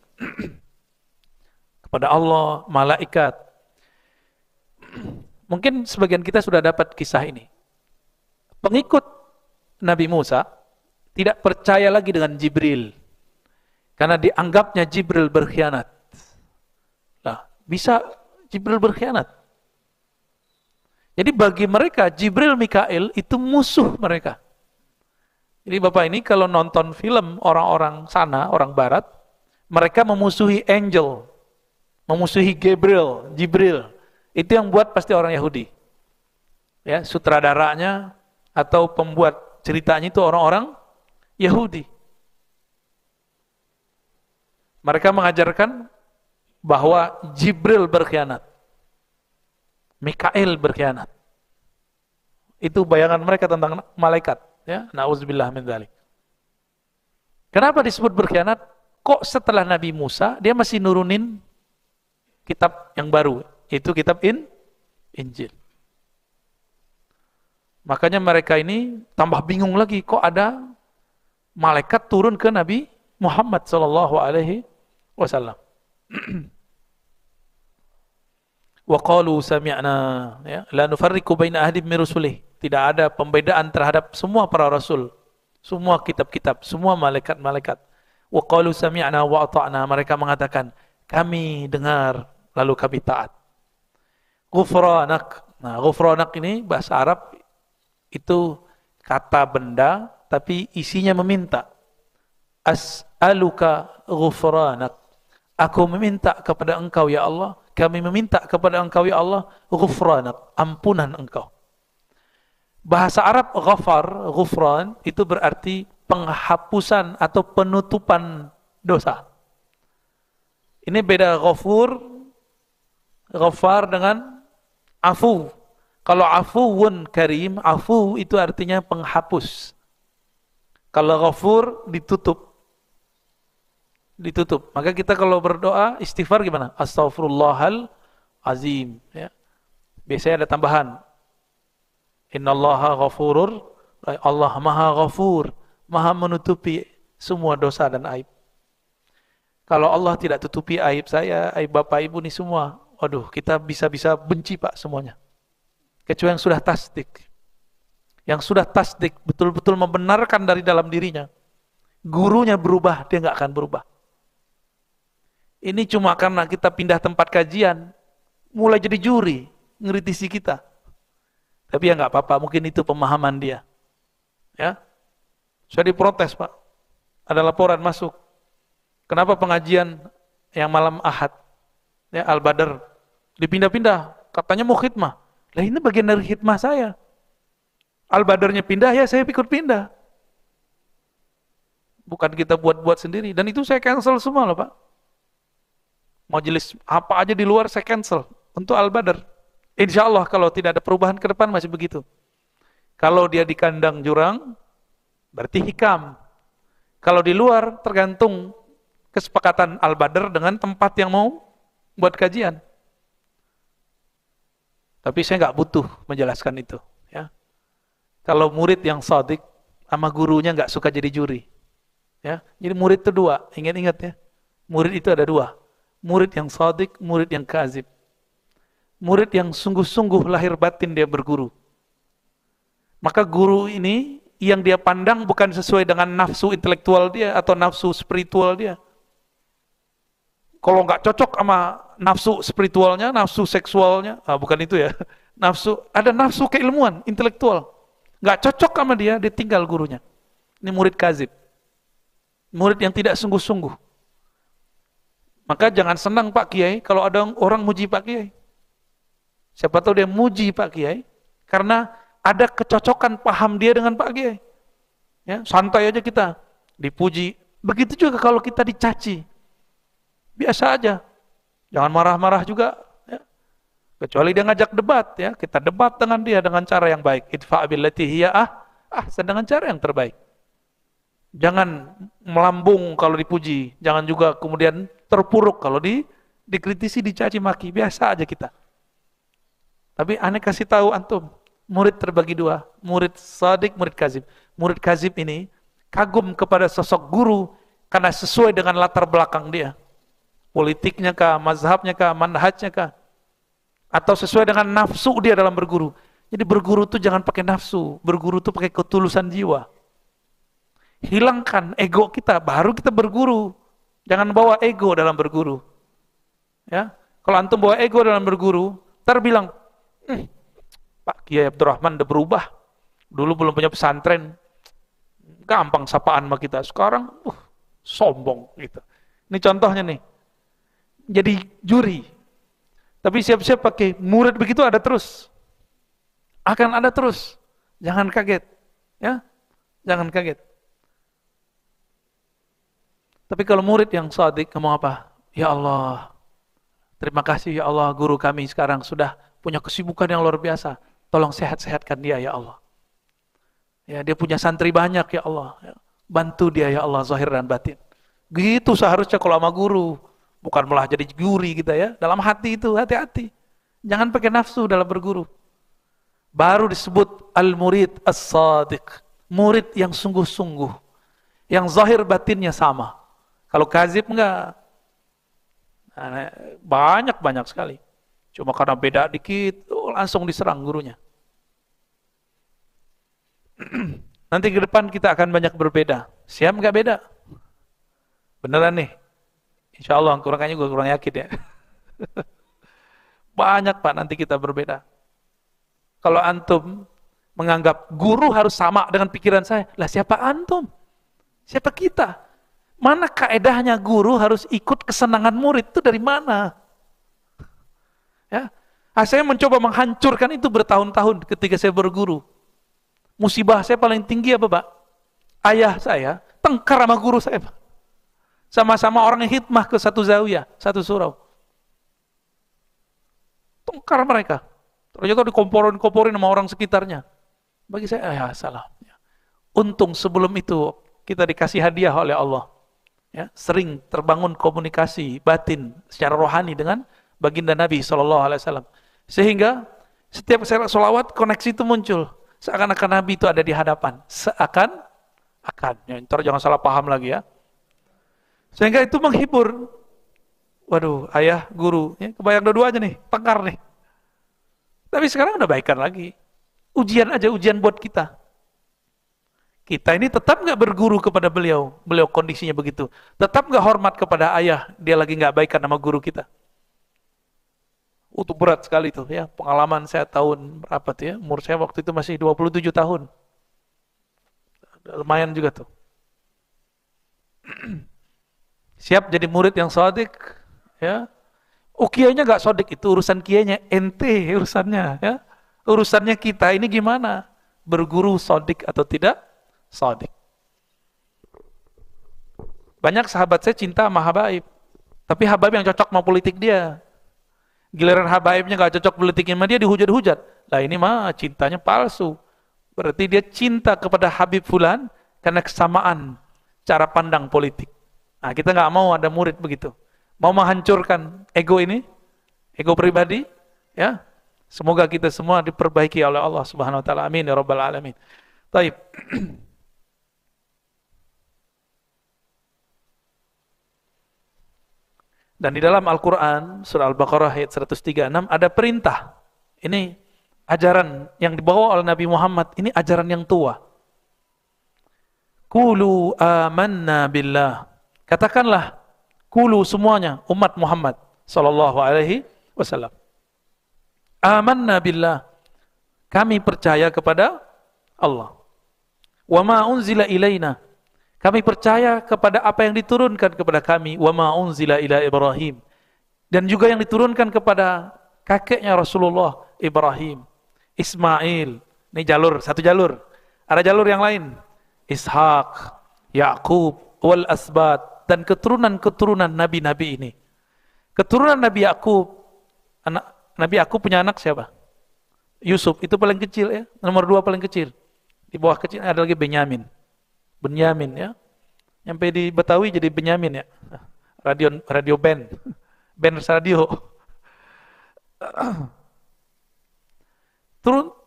Kepada Allah, malaikat, Mungkin sebagian kita sudah dapat kisah ini. Pengikut Nabi Musa tidak percaya lagi dengan Jibril. Karena dianggapnya Jibril berkhianat. Nah, bisa Jibril berkhianat. Jadi bagi mereka, Jibril, Mikail itu musuh mereka. Jadi Bapak ini kalau nonton film orang-orang sana, orang barat, mereka memusuhi angel, memusuhi Jibril. Itu yang buat pasti orang Yahudi. Ya, sutradaranya atau pembuat ceritanya itu orang-orang Yahudi. Mereka mengajarkan bahwa Jibril berkhianat, Mikail berkhianat. Itu bayangan mereka tentang malaikat. Ya, na'udzubillah min dzalik. Kenapa disebut berkhianat? Kok setelah Nabi Musa dia masih nurunin kitab yang baru, yaitu kitab Injil. Makanya mereka ini tambah bingung lagi, kok ada malaikat turun ke Nabi Muhammad sallallahu alaihi wasallam. Wa qalu sami'na, ya, la nufarriqu baina ahadin min rusulih. Tidak ada pembedaan terhadap semua para rasul, semua kitab-kitab, semua malaikat-malaikat. Wa qalu sami'na wa ata'na, mereka mengatakan kami dengar lalu kami taat. Ghufranak. Nah, ghufranak ini bahasa Arab itu kata benda tapi isinya meminta. As'aluka ghufranak. Aku meminta kepada engkau ya Allah, kami meminta kepada engkau ya Allah ghufranak, ampunan engkau. Bahasa Arab ghufran itu berarti penghapusan atau penutupan dosa. Ini beda ghafar dengan afu. Kalau afuwun karim, afu itu artinya penghapus. Kalau ghafur ditutup. Maka kita kalau berdoa istighfar gimana? Astaghfirullahal azim, ya. Biasanya ada tambahan. Innallaha ghafurur, Allah Maha Ghafur, Maha menutupi semua dosa dan aib. Kalau Allah tidak tutupi aib saya, aib Bapak Ibu nih semua, waduh, kita bisa-bisa benci Pak semuanya. Kecuali yang sudah tasdik. Yang sudah tasdik, betul-betul membenarkan dari dalam dirinya. Gurunya berubah, dia nggak akan berubah. Ini cuma karena kita pindah tempat kajian, mulai jadi juri, ngeritisi kita. Tapi ya nggak apa-apa, mungkin itu pemahaman dia. Ya, saya diprotes Pak. Ada laporan masuk. Kenapa pengajian yang malam Ahad, ya Al-Badr, dipindah-pindah? Katanya mau khidmah. Lah ini bagian dari khidmah saya. Al-Badrnya pindah, ya saya ikut pindah. Bukan kita buat-buat sendiri. Dan itu saya cancel semua loh Pak. Majelis apa aja di luar saya cancel untuk Al-Badr. Insya Allah kalau tidak ada perubahan ke depan masih begitu. Kalau dia di kandang jurang, berarti hikam. Kalau di luar tergantung kesepakatan Al-Badr dengan tempat yang mau buat kajian. Tapi saya nggak butuh menjelaskan itu. Ya. Kalau murid yang shadiq sama gurunya nggak suka jadi juri. Ya. Jadi murid itu dua, ingat-ingat ya. Murid itu ada dua. Murid yang shadiq, murid yang kazib. Murid yang sungguh-sungguh lahir batin dia berguru. Maka guru ini yang dia pandang bukan sesuai dengan nafsu intelektual dia atau nafsu spiritual dia. Kalau nggak cocok sama nafsu spiritualnya, nafsu seksualnya, bukan itu ya. Ada nafsu keilmuan, intelektual. Nggak cocok sama dia, ditinggal gurunya. Ini murid kazib. Murid yang tidak sungguh-sungguh. Maka jangan senang Pak Kiai kalau ada orang muji Pak Kiai. Siapa tahu dia muji Pak Kiai karena ada kecocokan paham dia dengan Pak Kiai. Ya, santai aja kita dipuji. Begitu juga kalau kita dicaci. Biasa aja. Jangan marah-marah juga, ya. Kecuali dia ngajak debat, ya. Kita debat dengan dia dengan cara yang baik. Idfa' billati hiya dengan cara yang terbaik. Jangan melambung kalau dipuji, jangan juga kemudian terpuruk kalau dikritisi, dicaci maki. Biasa aja kita. Tapi aneh kasih tahu antum, murid terbagi dua, murid shadiq, murid kazib. Murid kazib ini kagum kepada sosok guru karena sesuai dengan latar belakang dia. Politiknya kah, mazhabnya kah, manhajnya kah. atau sesuai dengan nafsu dia dalam berguru. Jadi berguru tuh jangan pakai nafsu, berguru tuh pakai ketulusan jiwa. Hilangkan ego kita, baru kita berguru. Jangan bawa ego dalam berguru. Ya, kalau antum bawa ego dalam berguru, ntar bilang, Pak Kiai Abdurrahman udah berubah. Dulu belum punya pesantren, gampang sapaan sama kita. Sekarang, sombong gitu. Ini contohnya nih. Jadi juri. Tapi siap-siap pakai murid begitu ada terus. Akan ada terus. Jangan kaget. Ya, jangan kaget. Tapi kalau murid yang shadiq ngomong apa? Ya Allah, terima kasih ya Allah, guru kami sekarang sudah punya kesibukan yang luar biasa. Tolong sehat-sehatkan dia ya Allah. Ya, dia punya santri banyak ya Allah. Ya, bantu dia ya Allah, zahir dan batin. Gitu seharusnya kalau sama guru. Bukan malah jadi juri kita ya. Dalam hati itu, hati-hati. Jangan pakai nafsu dalam berguru. Baru disebut al-murid as-sadiq. Murid yang sungguh-sungguh. Yang zahir batinnya sama. Kalau kazib enggak. Nah, banyak sekali. Cuma karena beda dikit, langsung diserang gurunya. Nanti ke depan kita akan banyak berbeda. Siap enggak beda? Beneran nih. Insya Allah, kurangnya gue kurang yakin ya. Banyak Pak, nanti kita berbeda. Kalau antum menganggap guru harus sama dengan pikiran saya, lah siapa antum? Siapa kita? Mana kaedahnya guru harus ikut kesenangan murid itu dari mana? Ya, saya mencoba menghancurkan itu bertahun-tahun ketika saya berguru. Musibah saya paling tinggi apa Pak? Ayah saya tengkar sama guru saya Pak. Sama-sama orang yang hikmah ke satu zawiyah, satu surau. Tengkar mereka. Ternyata dikomporin sama orang sekitarnya. Bagi saya, ya salah. Untung sebelum itu kita dikasih hadiah oleh Allah. Ya, sering terbangun komunikasi batin secara rohani dengan baginda Nabi SAW. Sehingga setiap saya sholawat, koneksi itu muncul. Seakan-akan Nabi itu ada di hadapan. Seakan-akan. Ya, ntar jangan salah paham lagi ya. Sehingga itu menghibur. Waduh, ayah, guru. Ya, kebayang dua-duanya nih, tengkar nih. Tapi sekarang udah baikan lagi. Ujian aja, ujian buat kita. Kita ini tetap nggak berguru kepada beliau. Beliau kondisinya begitu. Tetap nggak hormat kepada ayah. Dia lagi nggak baikan sama guru kita. Itu berat sekali tuh ya. Pengalaman saya tahun berapa tuh ya. Umur saya waktu itu masih 27 tahun. Lumayan juga tuh. Siap jadi murid yang shadiq. Ya. Kiainya nggak shadiq, itu urusan kiainya. Ente urusannya. Ya. Urusannya kita ini gimana? Berguru shadiq atau tidak? Shadiq. Banyak sahabat saya cinta sama habaib, tapi habaib yang cocok sama politik dia. Giliran habaibnya gak cocok politiknya sama dia, dihujat-hujat. Lah ini mah cintanya palsu. Berarti dia cinta kepada Habib Fulan karena kesamaan cara pandang politik. Nah, kita nggak mau ada murid begitu. Mau menghancurkan ego ini, ego pribadi, ya. Semoga kita semua diperbaiki oleh Allah Subhanahu wa taala. Amin ya rabbal alamin. Baik. Dan di dalam Al-Quran, surah Al-Baqarah ayat 136, ada perintah. Ini ajaran yang dibawa oleh Nabi Muhammad, ini ajaran yang tua. Qulu amanna billah. Katakanlah, qulu semuanya, umat Muhammad sallallahu alaihi wasallam. Amanna billah. Kami percaya kepada Allah. Wa ma unzila ilaina. Kami percaya kepada apa yang diturunkan kepada kami, wa ma unzila ila Ibrahim. Dan juga yang diturunkan kepada kakeknya Rasulullah Ibrahim, Ismail. Ini jalur, satu jalur. Ada jalur yang lain. Ishak, Yakub, wal asbat, dan keturunan-keturunan nabi-nabi ini. Keturunan Nabi Yakub, Nabi Yakub punya anak siapa? Yusuf, itu paling kecil ya, nomor 2 paling kecil. Di bawah kecil ada lagi Benyamin ya. Sampai di Betawi jadi Benyamin ya. Radio band. Band radio.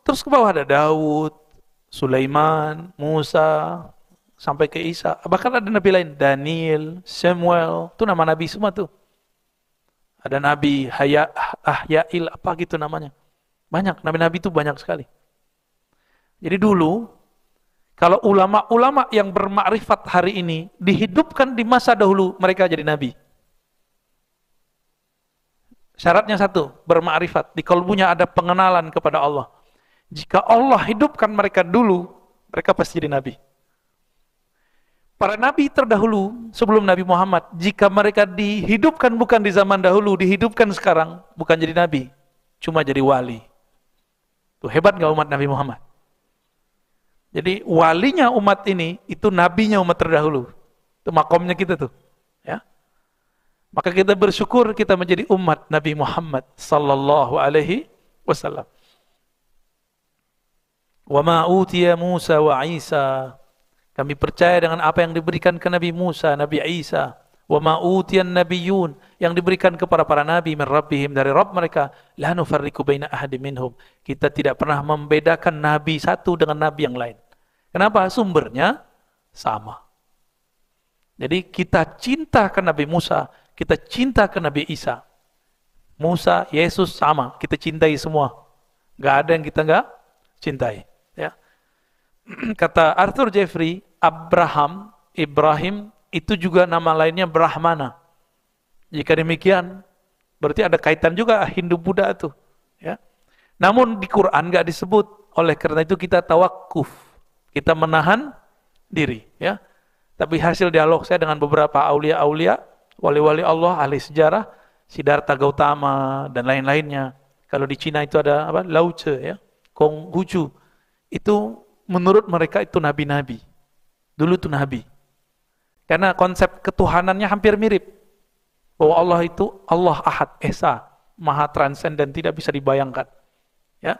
Terus ke bawah ada Daud, Sulaiman, Musa, sampai ke Isa. Bahkan ada nabi lain, Daniel, Samuel, itu nama nabi semua tuh. Ada nabi Ahyail apa gitu namanya. Banyak, nabi-nabi itu banyak sekali. Jadi dulu kalau ulama-ulama yang bermakrifat hari ini dihidupkan di masa dahulu, mereka jadi nabi. Syaratnya satu, bermakrifat. Di kalbunya ada pengenalan kepada Allah. Jika Allah hidupkan mereka dulu, mereka pasti jadi nabi. Para nabi terdahulu sebelum Nabi Muhammad, jika mereka dihidupkan bukan di zaman dahulu, dihidupkan sekarang, bukan jadi nabi, cuma jadi wali. Tuh hebat gak umat Nabi Muhammad? Jadi walinya umat ini, itu nabinya umat terdahulu. Itu makomnya kita tuh. Ya. Maka kita bersyukur kita menjadi umat Nabi Muhammad sallallahu alaihi wasallam. Wa ma utiya Musa wa Isa. Kami percaya dengan apa yang diberikan ke Nabi Musa, Nabi Isa. Wa ma utiyan nabiyyun, yang diberikan kepada para nabi min rabbihim, dari Rabb mereka. La nufarriqu baina ahadin minhum. Kita tidak pernah membedakan nabi satu dengan nabi yang lain. Kenapa? Sumbernya sama. Jadi kita cinta ke Nabi Musa, kita cinta ke Nabi Isa. Musa, Yesus sama, kita cintai semua. Gak ada yang kita gak cintai. Ya. Kata Arthur Jeffrey, Ibrahim itu juga nama lainnya Brahmana. Jika demikian, berarti ada kaitan juga Hindu-Buddha itu. Ya. Namun di Quran gak disebut. Oleh karena itu kita tawakuf, kita menahan diri. Ya. Tapi hasil dialog saya dengan beberapa aulia-aulia, wali-wali Allah, ahli sejarah, Siddhartha Gautama dan lain-lainnya. Kalau di Cina itu ada apa? Lao Tse, ya, Konghucu. Itu menurut mereka itu nabi-nabi. Dulu itu nabi. Karena konsep ketuhanannya hampir mirip. Bahwa Allah itu Allah Ahad, Esa, Maha transenden, tidak bisa dibayangkan. Ya.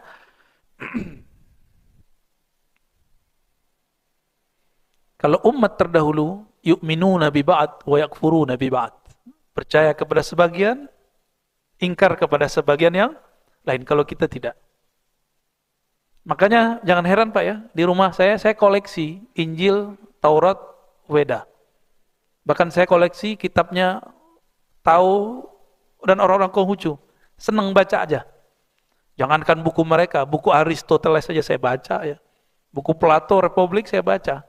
Kalau umat terdahulu yu'minuna bi ba'd wa yakfuruna bi ba'd. Percaya kepada sebagian, ingkar kepada sebagian yang lain. Kalau kita tidak. Makanya jangan heran Pak ya, di rumah saya koleksi Injil, Taurat, Weda. Bahkan saya koleksi kitabnya Tao dan orang-orang Konghucu. Senang baca aja. Jangankan buku mereka, buku Aristoteles saja saya baca ya. Buku Plato, Republik saya baca.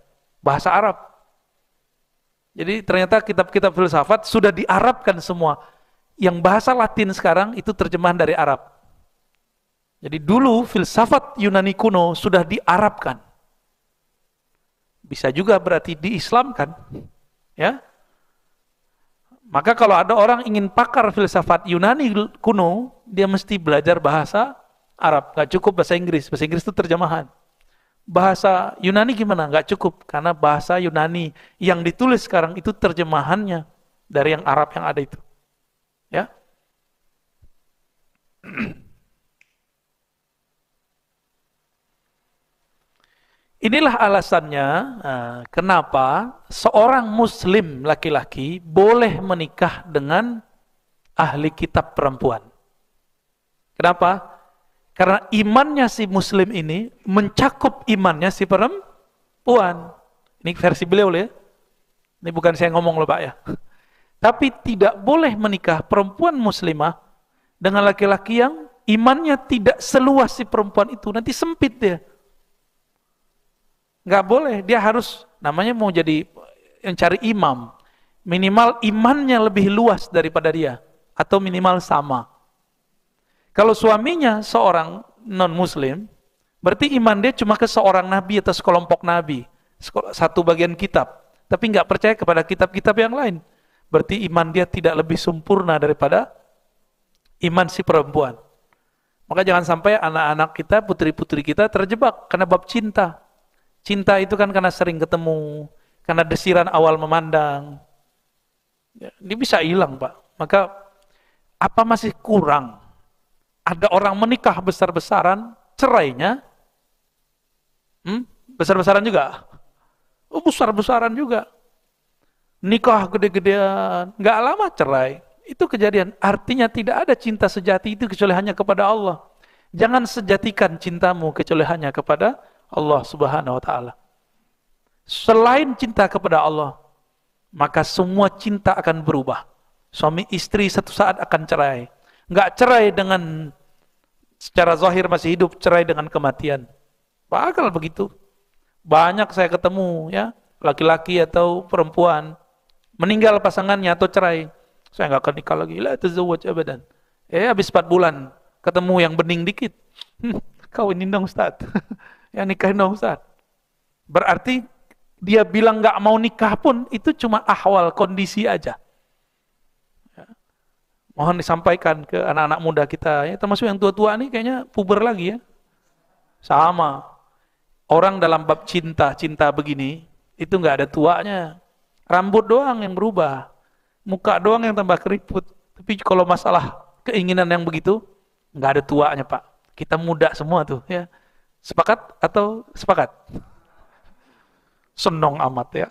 Bahasa Arab. Jadi ternyata kitab-kitab filsafat sudah diarabkan semua. Yang bahasa Latin sekarang itu terjemahan dari Arab. Jadi dulu filsafat Yunani kuno sudah diarabkan. Bisa juga berarti diislamkan. Ya. Maka kalau ada orang ingin pakar filsafat Yunani kuno, dia mesti belajar bahasa Arab. Gak cukup bahasa Inggris. Bahasa Inggris itu terjemahan. Bahasa Yunani gimana? Gak cukup. Karena bahasa Yunani yang ditulis sekarang itu terjemahannya dari yang Arab yang ada itu. Ya. Inilah alasannya kenapa seorang muslim laki-laki boleh menikah dengan ahli kitab perempuan. Kenapa? Karena imannya si muslim ini mencakup imannya si perempuan. Ini versi beliau ya. Ini bukan saya ngomong loh Pak ya. Tapi tidak boleh menikah perempuan muslimah dengan laki-laki yang imannya tidak seluas si perempuan itu. Nanti sempit dia. Nggak boleh, dia harus, namanya mau jadi yang cari imam, minimal imannya lebih luas daripada dia, atau minimal sama. Kalau suaminya seorang non-muslim, berarti iman dia cuma ke seorang nabi atau sekelompok nabi, satu bagian kitab, tapi nggak percaya kepada kitab-kitab yang lain. Berarti iman dia tidak lebih sempurna daripada iman si perempuan. Maka jangan sampai anak-anak kita, putri-putri kita terjebak karena bab cinta. Cinta itu kan karena sering ketemu, karena desiran awal memandang. Ya, ini bisa hilang Pak. Maka apa masih kurang? Ada orang menikah besar-besaran, cerainya besar-besaran juga. Oh, besar-besaran juga. Nikah gede-gedean, nggak lama cerai. Itu kejadian. Artinya tidak ada cinta sejati itu kecuali hanya kepada Allah. Jangan sejatikan cintamu kecuali hanya kepada Allah Subhanahu wa taala. Selain cinta kepada Allah, maka semua cinta akan berubah. Suami istri satu saat akan cerai. Nggak cerai dengan secara zahir masih hidup, cerai dengan kematian. Bakal begitu. Banyak saya ketemu ya, laki-laki atau perempuan meninggal pasangannya atau cerai. Saya nggak akan nikah lagi. La tazawwaj abadan. Habis 4 bulan ketemu yang bening dikit. Kawinin dong Ustaz. Yang nikahin dong Ustaz. Berarti dia bilang nggak mau nikah pun itu cuma ahwal, kondisi aja. Ya. Mohon disampaikan ke anak-anak muda kita, ya, termasuk yang tua-tua nih kayaknya puber lagi ya. Sama. Orang dalam bab cinta begini, itu nggak ada tuanya. Rambut doang yang berubah. Muka doang yang tambah keriput. Tapi kalau masalah keinginan yang begitu, nggak ada tuanya Pak. Kita muda semua tuh ya. Sepakat atau sepakat? Senong amat ya.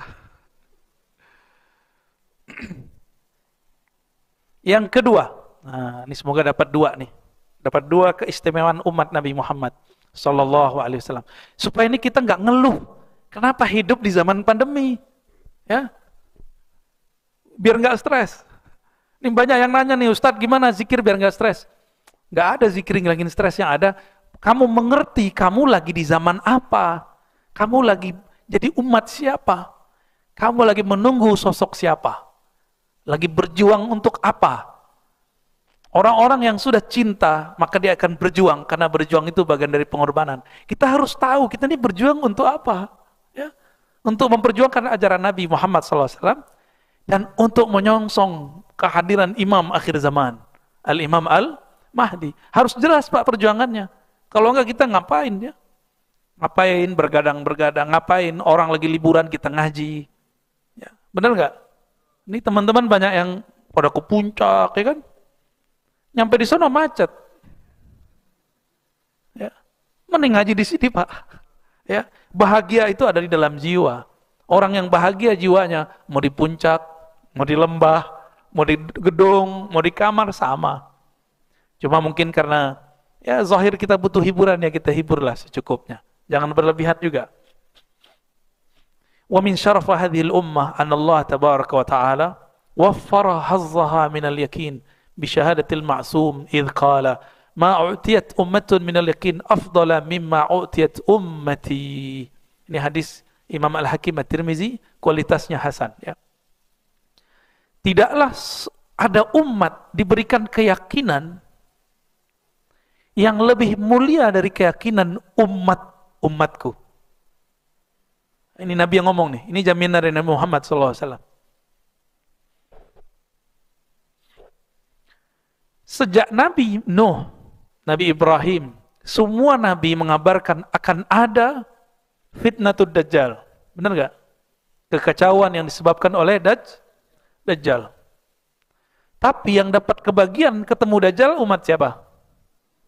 Yang kedua, nah, ini semoga dapat 2 nih. Dapat 2 keistimewaan umat Nabi Muhammad Sallallahu Alaihi Wasallam. Supaya ini kita nggak ngeluh. Kenapa hidup di zaman pandemi? Ya, biar nggak stres. Ini banyak yang nanya nih, Ustadz gimana zikir biar nggak stres? Nggak ada zikir ngilangin stres, yang ada kamu mengerti kamu lagi di zaman apa, kamu lagi jadi umat siapa, kamu lagi menunggu sosok siapa, lagi berjuang untuk apa. Orang-orang yang sudah cinta, maka dia akan berjuang, karena berjuang itu bagian dari pengorbanan. Kita harus tahu, kita ini berjuang untuk apa? Ya? Untuk memperjuangkan ajaran Nabi Muhammad SAW, dan untuk menyongsong kehadiran imam akhir zaman, Al-Imam Al-Mahdi. Harus jelas Pak perjuangannya. Kalau enggak kita ngapain ya? Ngapain bergadang-bergadang, ngapain orang lagi liburan kita ngaji. Ya, benar enggak? Ini teman-teman banyak yang pada ke puncak, ya kan? Nyampe di sana macet. Ya. Mending ngaji di sini, Pak. Ya, bahagia itu ada di dalam jiwa. Orang yang bahagia jiwanya, mau di puncak, mau di lembah, mau di gedung, mau di kamar sama. Cuma mungkin karena ya zahir kita butuh hiburan, ya kita hiburlah secukupnya. Jangan berlebihan juga. Wa min syarafa hadhil ummah anna Allah tabaraka wa ta'ala waffara hazzaha minal yakin bi syahadatil ma'sum idh qala ma u'tiyat ummatun minal yakin afdala mimma u'tiyat ummati. Ini hadis Imam Al-Hakim At-Tirmizi, kualitasnya hasan ya. Tidaklah ada umat diberikan keyakinan yang lebih mulia dari keyakinan umatku. Ini Nabi yang ngomong nih. Ini jaminan dari Nabi Muhammad SAW. Sejak Nabi Nuh, Nabi Ibrahim, semua Nabi mengabarkan akan ada fitnatud Dajjal. Benar gak? Kekacauan yang disebabkan oleh Dajjal. Tapi yang dapat kebagian ketemu Dajjal umat siapa?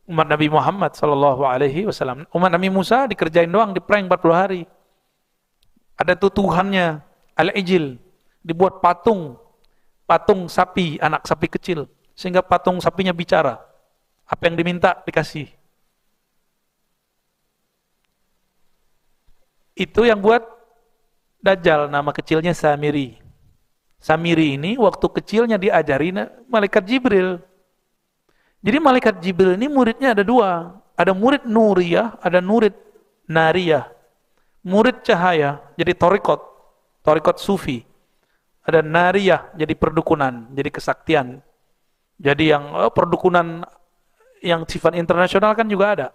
Umat Nabi Muhammad SAW. Umat Nabi Musa dikerjain doang, diprank 40 hari. Ada tutuhannya, Al-Ijil, dibuat patung sapi, anak sapi kecil, sehingga patung sapinya bicara. Apa yang diminta dikasih. Itu yang buat Dajjal, nama kecilnya Samiri. Samiri ini waktu kecilnya diajari malaikat Jibril. Jadi malaikat Jibril ini muridnya ada 2. Ada murid Nuriyah, ada murid Nariyah. Murid cahaya, jadi torikot sufi. Ada Nariyah, jadi perdukunan, jadi kesaktian. Jadi yang perdukunan yang sifat internasional kan juga ada.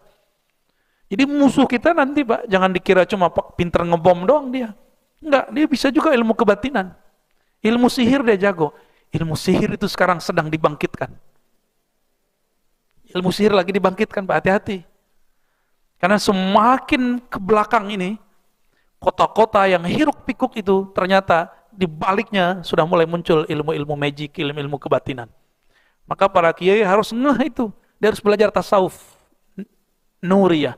Jadi musuh kita nanti Pak, jangan dikira cuma pinter ngebom doang dia. Enggak, dia bisa juga ilmu kebatinan. Ilmu sihir dia jago. Ilmu sihir itu sekarang sedang dibangkitkan. Ilmu sihir lagi dibangkitkan, Pak, hati-hati. Karena semakin ke belakang ini, kota-kota yang hiruk pikuk itu ternyata di baliknya sudah mulai muncul ilmu-ilmu magic, ilmu-ilmu kebatinan. Maka para kiai harus ngeh itu. Dia harus belajar tasawuf Nuriyah.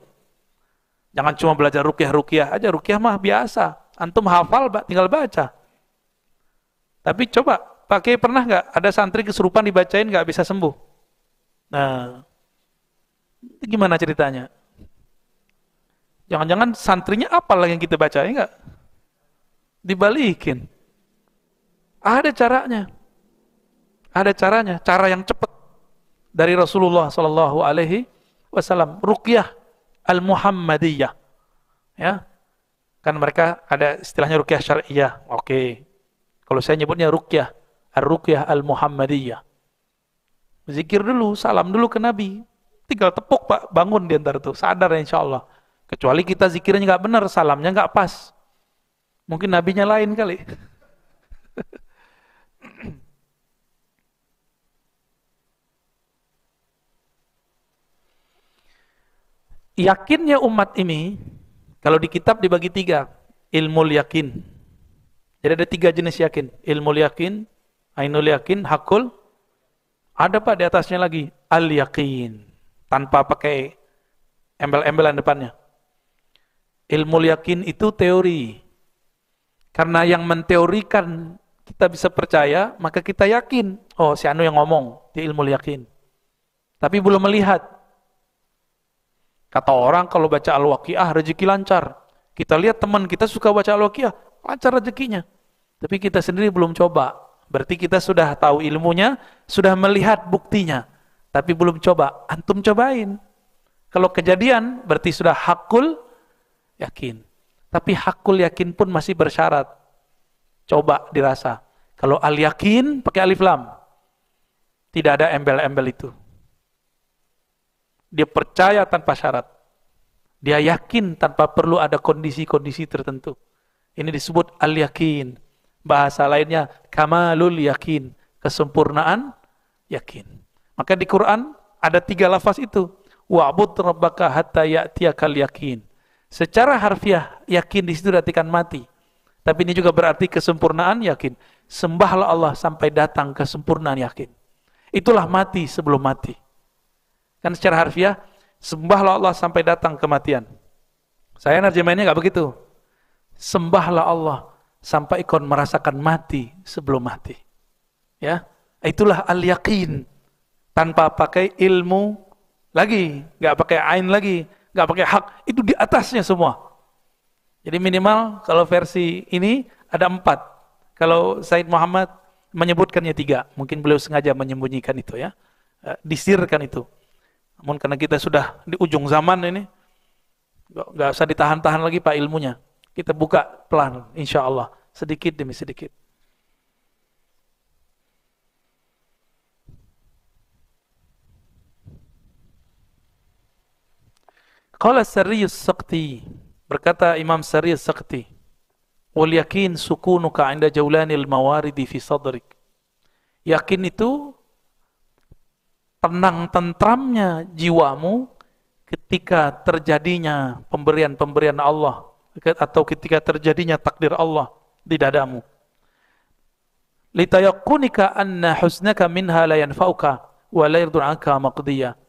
Jangan cuma belajar ruqyah aja. Ruqyah mah biasa. Antum hafal, tinggal baca. Tapi coba, Pak Kiai pernah nggak ada santri kesurupan dibacain nggak bisa sembuh? Nah, itu gimana ceritanya? Jangan-jangan santrinya apalah yang kita bacain nggak? Dibalikin. Ada caranya. Ada caranya, cara yang cepat dari Rasulullah Sallallahu Alaihi Wasallam. Ruqyah al-Muhammadiyah, ya. Kan mereka ada istilahnya ruqyah syar'iyah. Oke. Kalau saya nyebutnya ruqyah, ar-ruqyah al-Muhammadiyah. Zikir dulu, salam dulu ke Nabi. Tinggal tepuk Pak, bangun di antara itu, sadar insya Allah. Kecuali kita zikirnya nggak benar, salamnya nggak pas. Mungkin nabinya lain kali. Yakinnya umat ini, kalau di kitab dibagi 3, ilmu yakin. Jadi ada 3 jenis yakin, ilmu yakin, ainul yakin, hakul. Ada Pak di atasnya lagi, al-yakin, tanpa pakai embel-embelan depannya. Ilmu yakin itu teori. Karena yang menteorikan kita bisa percaya, maka kita yakin. Oh, si Anu yang ngomong, dia ilmu yakin. Tapi belum melihat. Kata orang kalau baca Al-Waqiah rezeki lancar. Kita lihat teman kita suka baca Al-Waqiah, lancar rezekinya. Tapi kita sendiri belum coba. Berarti kita sudah tahu ilmunya, sudah melihat buktinya. Tapi belum coba. Antum cobain. Kalau kejadian, berarti sudah hakul yakin. Tapi hakul yakin pun masih bersyarat. Coba dirasa. Kalau al-yakin pakai alif lam. Tidak ada embel-embel itu. Dia percaya tanpa syarat. Dia yakin tanpa perlu ada kondisi-kondisi tertentu. Ini disebut al-yakin. Bahasa lainnya kamalul yakin. Kesempurnaan yakin. Maka di Quran ada 3 lafaz itu. Wa'bud rabbaka hatta ya'tiyakal yakin. Secara harfiah yakin di situ artikan mati. Tapi ini juga berarti kesempurnaan yakin. Sembahlah Allah sampai datang kesempurnaan yakin. Itulah mati sebelum mati. Kan secara harfiah sembahlah Allah sampai datang kematian. Saya nerjemahinnya enggak begitu. Sembahlah Allah sampai ikon merasakan mati sebelum mati. Ya, itulah al-yakin. Tanpa pakai ilmu lagi, enggak pakai ain lagi. Nggak pakai hak, itu di atasnya semua. Jadi minimal kalau versi ini ada 4. Kalau Said Muhammad menyebutkannya 3, mungkin beliau sengaja menyembunyikan itu ya, disirkan itu. Namun karena kita sudah di ujung zaman ini, nggak usah ditahan-tahan lagi Pak ilmunya. Kita buka pelan, insya Allah, sedikit demi sedikit. Qala Sariyus Saqti, berkata Imam Sariyus Saqti, wal yakin sukunuka 'inda jawlanil mawaridi fi sadrik. Yakin itu tenang tentramnya jiwamu ketika terjadinya pemberian-pemberian Allah atau ketika terjadinya takdir Allah di dadamu. Litayaqunika anna husnaka minha la yanfa'uka wa la yardu 'anka maqdiya.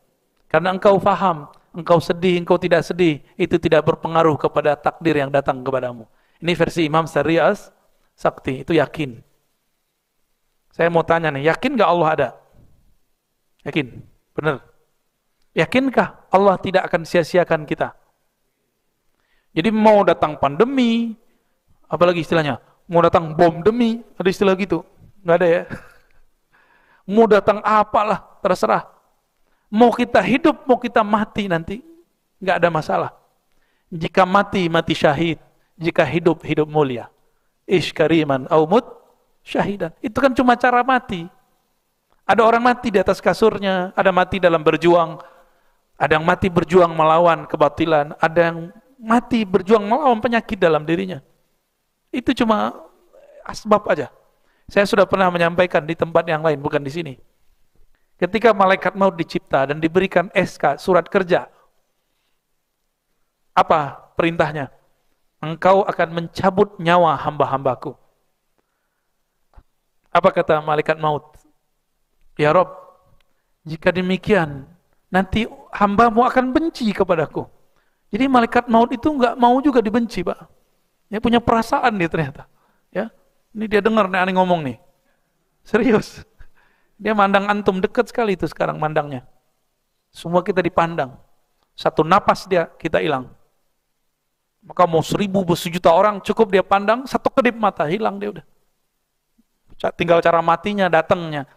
Karena engkau faham, engkau sedih, engkau tidak sedih, itu tidak berpengaruh kepada takdir yang datang kepadamu. Ini versi Imam Sariyas Sakti, itu yakin. Saya mau tanya nih, yakin gak Allah ada? Yakin? Benar? Yakinkah Allah tidak akan sia-siakan kita? Jadi mau datang pandemi, apalagi istilahnya, mau datang bom demi, ada istilah gitu? Gak ada ya? Mau datang apalah, terserah. Mau kita hidup, mau kita mati nanti, nggak ada masalah. Jika mati, mati syahid. Jika hidup, hidup mulia. Ish kariman au mut syahidan. Itu kan cuma cara mati. Ada orang mati di atas kasurnya, ada mati dalam berjuang, ada yang mati berjuang melawan kebatilan, ada yang mati berjuang melawan penyakit dalam dirinya. Itu cuma asbab aja. Saya sudah pernah menyampaikan di tempat yang lain, bukan di sini. Ketika malaikat maut dicipta dan diberikan SK, surat kerja, apa perintahnya? Engkau akan mencabut nyawa hamba-hambaku. Apa kata malaikat maut? Ya Rob, jika demikian, nanti hambamu akan benci kepadaku. Jadi malaikat maut itu nggak mau juga dibenci, Pak. Dia punya perasaan dia ternyata. Ya, ini dia dengar nih aneh ngomong nih. Serius. Dia mandang antum, dekat sekali itu sekarang mandangnya. Semua kita dipandang. Satu napas dia kita hilang. Maka mau 1000 bersejuta orang cukup dia pandang, satu kedip mata hilang dia udah. Tinggal cara matinya, datangnya.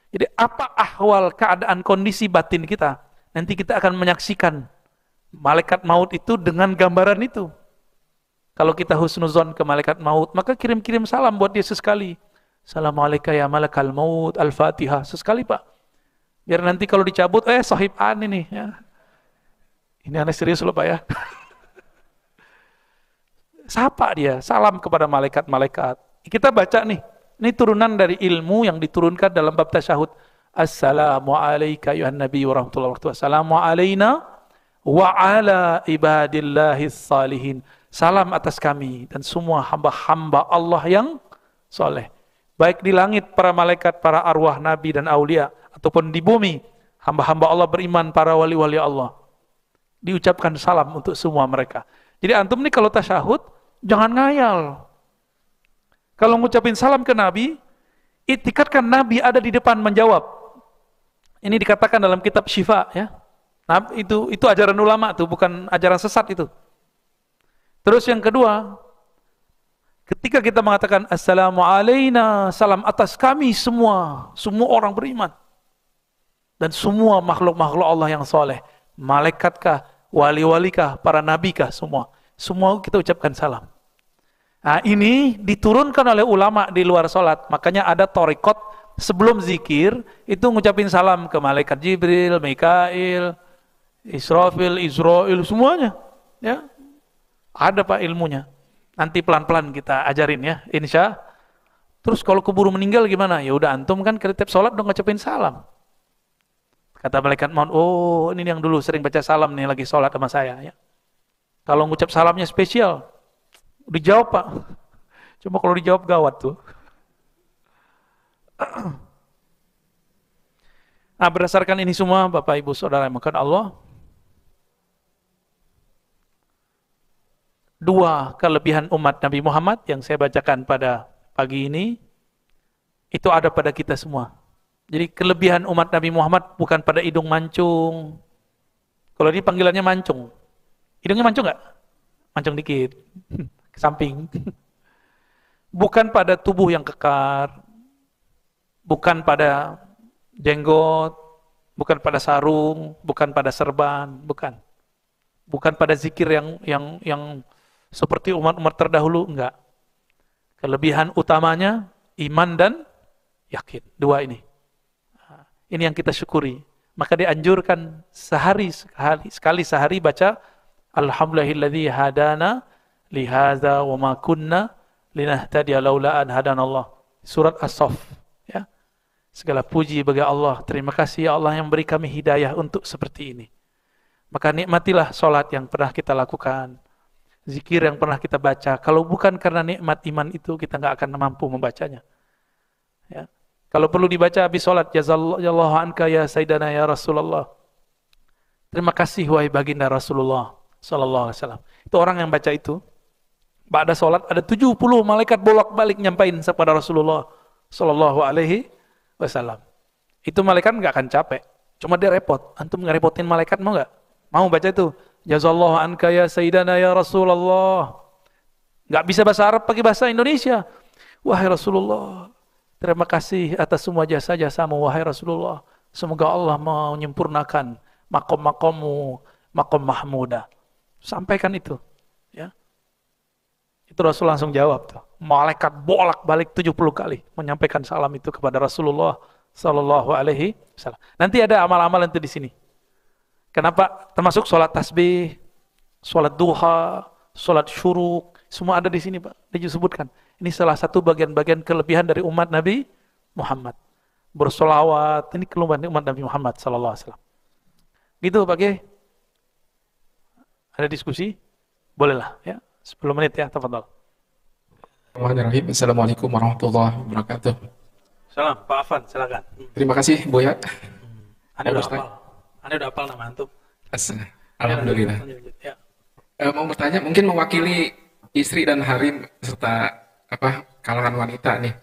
Jadi apa ahwal keadaan kondisi batin kita? Nanti kita akan menyaksikan malaikat maut itu dengan gambaran itu. Kalau kita husnuzon ke malaikat maut, maka kirim-kirim salam buat dia sesekali. Assalamualaikum ya malakal maut, al-fatihah. Sesekali Pak. Biar nanti kalau dicabut, sahib an ini. Ya. Ini aneh serius loh Pak ya. Sapa dia, salam kepada malaikat-malaikat. Kita baca nih, ini turunan dari ilmu yang diturunkan dalam bab tasyahud. Assalamu alayka ayuhan nabi wa rahmatullahi wa barakatuh. Assalamu alayna wa ala ibadillahis salihin. Salam atas kami dan semua hamba-hamba Allah yang soleh. Baik di langit para malaikat, para arwah nabi dan aulia, ataupun di bumi hamba-hamba Allah beriman, para wali-wali Allah. Diucapkan salam untuk semua mereka. Jadi antum nih kalau tasyahud jangan ngayal. Kalau ngucapin salam ke Nabi, itikadkan Nabi ada di depan menjawab. Ini dikatakan dalam kitab Syifa ya. Nah, itu ajaran ulama tuh, bukan ajaran sesat itu. Terus yang kedua, ketika kita mengatakan assalamu alayna, salam atas kami semua orang beriman. Dan semua makhluk-makhluk Allah yang soleh. Malaikatkah, wali-walikah, para nabikah, semua kita ucapkan salam. Nah ini diturunkan oleh ulama di luar sholat, makanya ada thariqat sebelum zikir itu ngucapin salam ke malaikat Jibril, Mikail, Israfil, Israil, semuanya ya. Ada Pak ilmunya, nanti pelan-pelan kita ajarin ya insya. Terus kalau keburu meninggal gimana? Ya udah antum kan ketika sholat udah ngucapin salam. Kata malaikat maut, oh ini yang dulu sering baca salam nih lagi sholat sama saya ya. Kalau ngucap salamnya spesial, dijawab Pak. Cuma kalau dijawab gawat tuh. Nah berdasarkan ini semua Bapak Ibu Saudara yang dimuliakan Allah, dua kelebihan umat Nabi Muhammad yang saya bacakan pada pagi ini, itu ada pada kita semua. Jadi kelebihan umat Nabi Muhammad bukan pada hidung mancung. Kalau dia panggilannya mancung. Hidungnya mancung nggak? Mancung dikit. Ke samping. Bukan pada tubuh yang kekar. Bukan pada jenggot. Bukan pada sarung. Bukan pada serban. Bukan. Bukan pada zikir yang seperti umat-umat terdahulu. Enggak. Kelebihan utamanya iman dan yakin. Dua ini. Ini yang kita syukuri. Maka dianjurkan sekali sehari baca Alhamdulillahilladzi hadana lihadza wa ma kunna linahtadiya laula an hadanallah. Surat As-Saff ya. Segala puji bagi Allah. Terima kasih ya Allah yang beri kami hidayah untuk seperti ini. Maka nikmatilah salat yang pernah kita lakukan. Zikir yang pernah kita baca. Kalau bukan karena nikmat iman itu kita enggak akan mampu membacanya. Ya. Kalau perlu dibaca habis sholat, jazallahu anka ya Sayyidana ya Rasulullah. Terima kasih wahai baginda Rasulullah sallallahu alaihi wasallam. Itu orang yang baca itu, ba'da sholat ada 70 malaikat bolak-balik nyampain kepada Rasulullah sallallahu alaihi wasallam. Itu malaikat enggak akan capek, cuma dia repot. Antum ngerepotin malaikat mau enggak? Mau baca itu? Jazallahu anka ya Sayyidana ya Rasulullah. Enggak bisa bahasa Arab, pakai bahasa Indonesia. Wahai Rasulullah, terima kasih atas semua jasa-jasamu wahai Rasulullah. Semoga Allah menyempurnakan makom-makommu, makom mahmudah. Sampaikan itu. Ya. Itu Rasul langsung jawab tuh. Malaikat bolak-balik 70 kali menyampaikan salam itu kepada Rasulullah sallallahu alaihi wasallam. Nanti ada amal-amal itu di sini. Kenapa? Termasuk sholat tasbih, sholat duha, sholat syuruk, semua ada di sini Pak. Disebutkan. Ini salah satu bagian-bagian kelebihan dari umat Nabi Muhammad. Bersolawat, ini kelebihan umat Nabi Muhammad sallallahu alaihi wasallam. Gitu Pak Kiai. Ada diskusi? Bolehlah ya. 10 menit ya, tafadhol. Bismillahirrahmanirrahim. Assalamualaikum warahmatullahi wabarakatuh. Salam, Pak Afan, silakan. Terima kasih Buya. Anda udah hafal. Anda udah hafal nama antum. Alhamdulillah. Ya. Mau bertanya, mungkin mewakili istri dan harim serta kalangan wanita nih.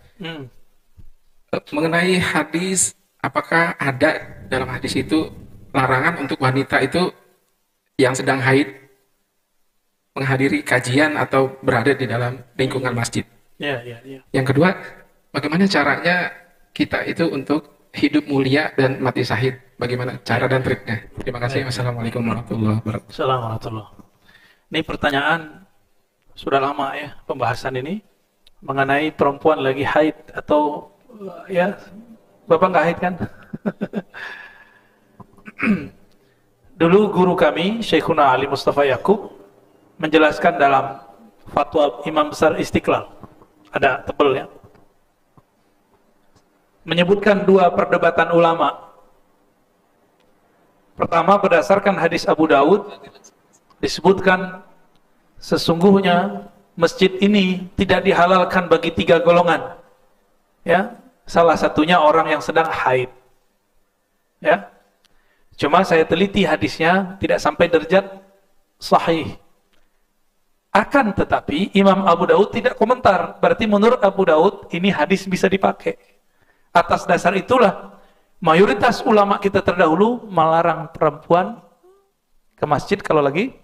Mengenai hadis, apakah ada dalam hadis itu larangan untuk wanita itu yang sedang haid menghadiri kajian atau berada di dalam lingkungan masjid? Ya. Yang kedua, bagaimana caranya kita itu untuk hidup mulia dan mati syahid. Bagaimana cara dan triknya? Terima kasih. Wassalamualaikum warahmatullahi wabarakatuh. Assalamualaikum. Ini pertanyaan sudah lama ya pembahasan ini mengenai perempuan lagi haid atau ya Bapak nggak haid kan? Dulu guru kami Syekhuna Ali Mustafa Yakub menjelaskan dalam fatwa Imam Besar Istiqlal, ada tebel ya, menyebutkan dua perdebatan ulama. Pertama, berdasarkan hadis Abu Daud disebutkan sesungguhnya masjid ini tidak dihalalkan bagi tiga golongan, ya, salah satunya orang yang sedang haid, ya. Cuma saya teliti hadisnya tidak sampai derajat sahih. Akan tetapi Imam Abu Daud tidak komentar. Berarti menurut Abu Daud ini hadis bisa dipakai. Atas dasar itulah mayoritas ulama kita terdahulu melarang perempuan ke masjid kalau lagi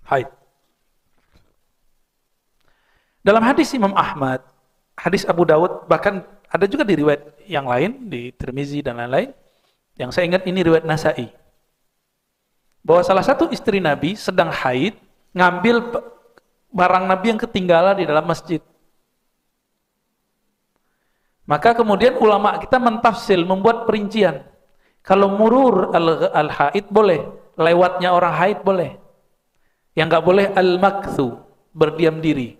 haid. Dalam hadis Imam Ahmad, hadis Abu Daud, bahkan ada juga di riwayat yang lain, di Tirmizi dan lain-lain, yang saya ingat ini riwayat Nasa'i, bahwa salah satu istri Nabi sedang haid, ngambil barang Nabi yang ketinggalan di dalam masjid. Maka kemudian ulama kita mentafsir, membuat perincian. Kalau murur al-haid boleh, lewatnya orang haid boleh. Yang nggak boleh al-makthu, berdiam diri.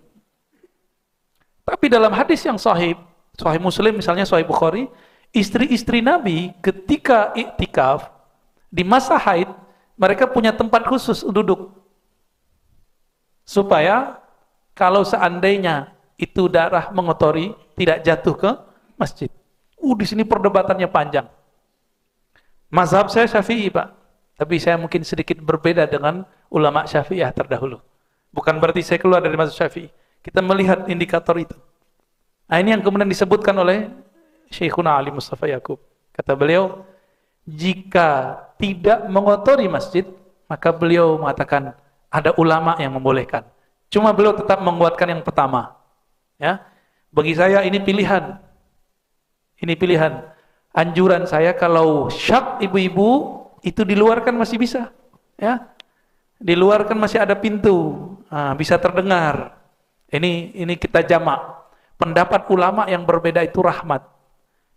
Tapi dalam hadis yang sahih, Sahih Muslim misalnya, Sahih Bukhari, istri-istri Nabi ketika iktikaf di masa haid, mereka punya tempat khusus duduk. Supaya kalau seandainya itu darah mengotori, tidak jatuh ke masjid. Di sini perdebatannya panjang. Mazhab saya Syafi'i, Pak. Tapi saya mungkin sedikit berbeda dengan ulama Syafi'iyah terdahulu. Bukan berarti saya keluar dari mazhab Syafi'i. Kita melihat indikator itu. Nah, ini yang kemudian disebutkan oleh Syekhuna Ali Mustafa Yakub. Kata beliau, jika tidak mengotori masjid, maka beliau mengatakan ada ulama yang membolehkan. Cuma beliau tetap menguatkan yang pertama. Ya, bagi saya ini pilihan. Ini pilihan. Anjuran saya kalau syak ibu-ibu itu di luar kan masih bisa. Ya, di luar kan masih ada pintu, bisa terdengar. Ini kita jamak. Pendapat ulama yang berbeda itu rahmat.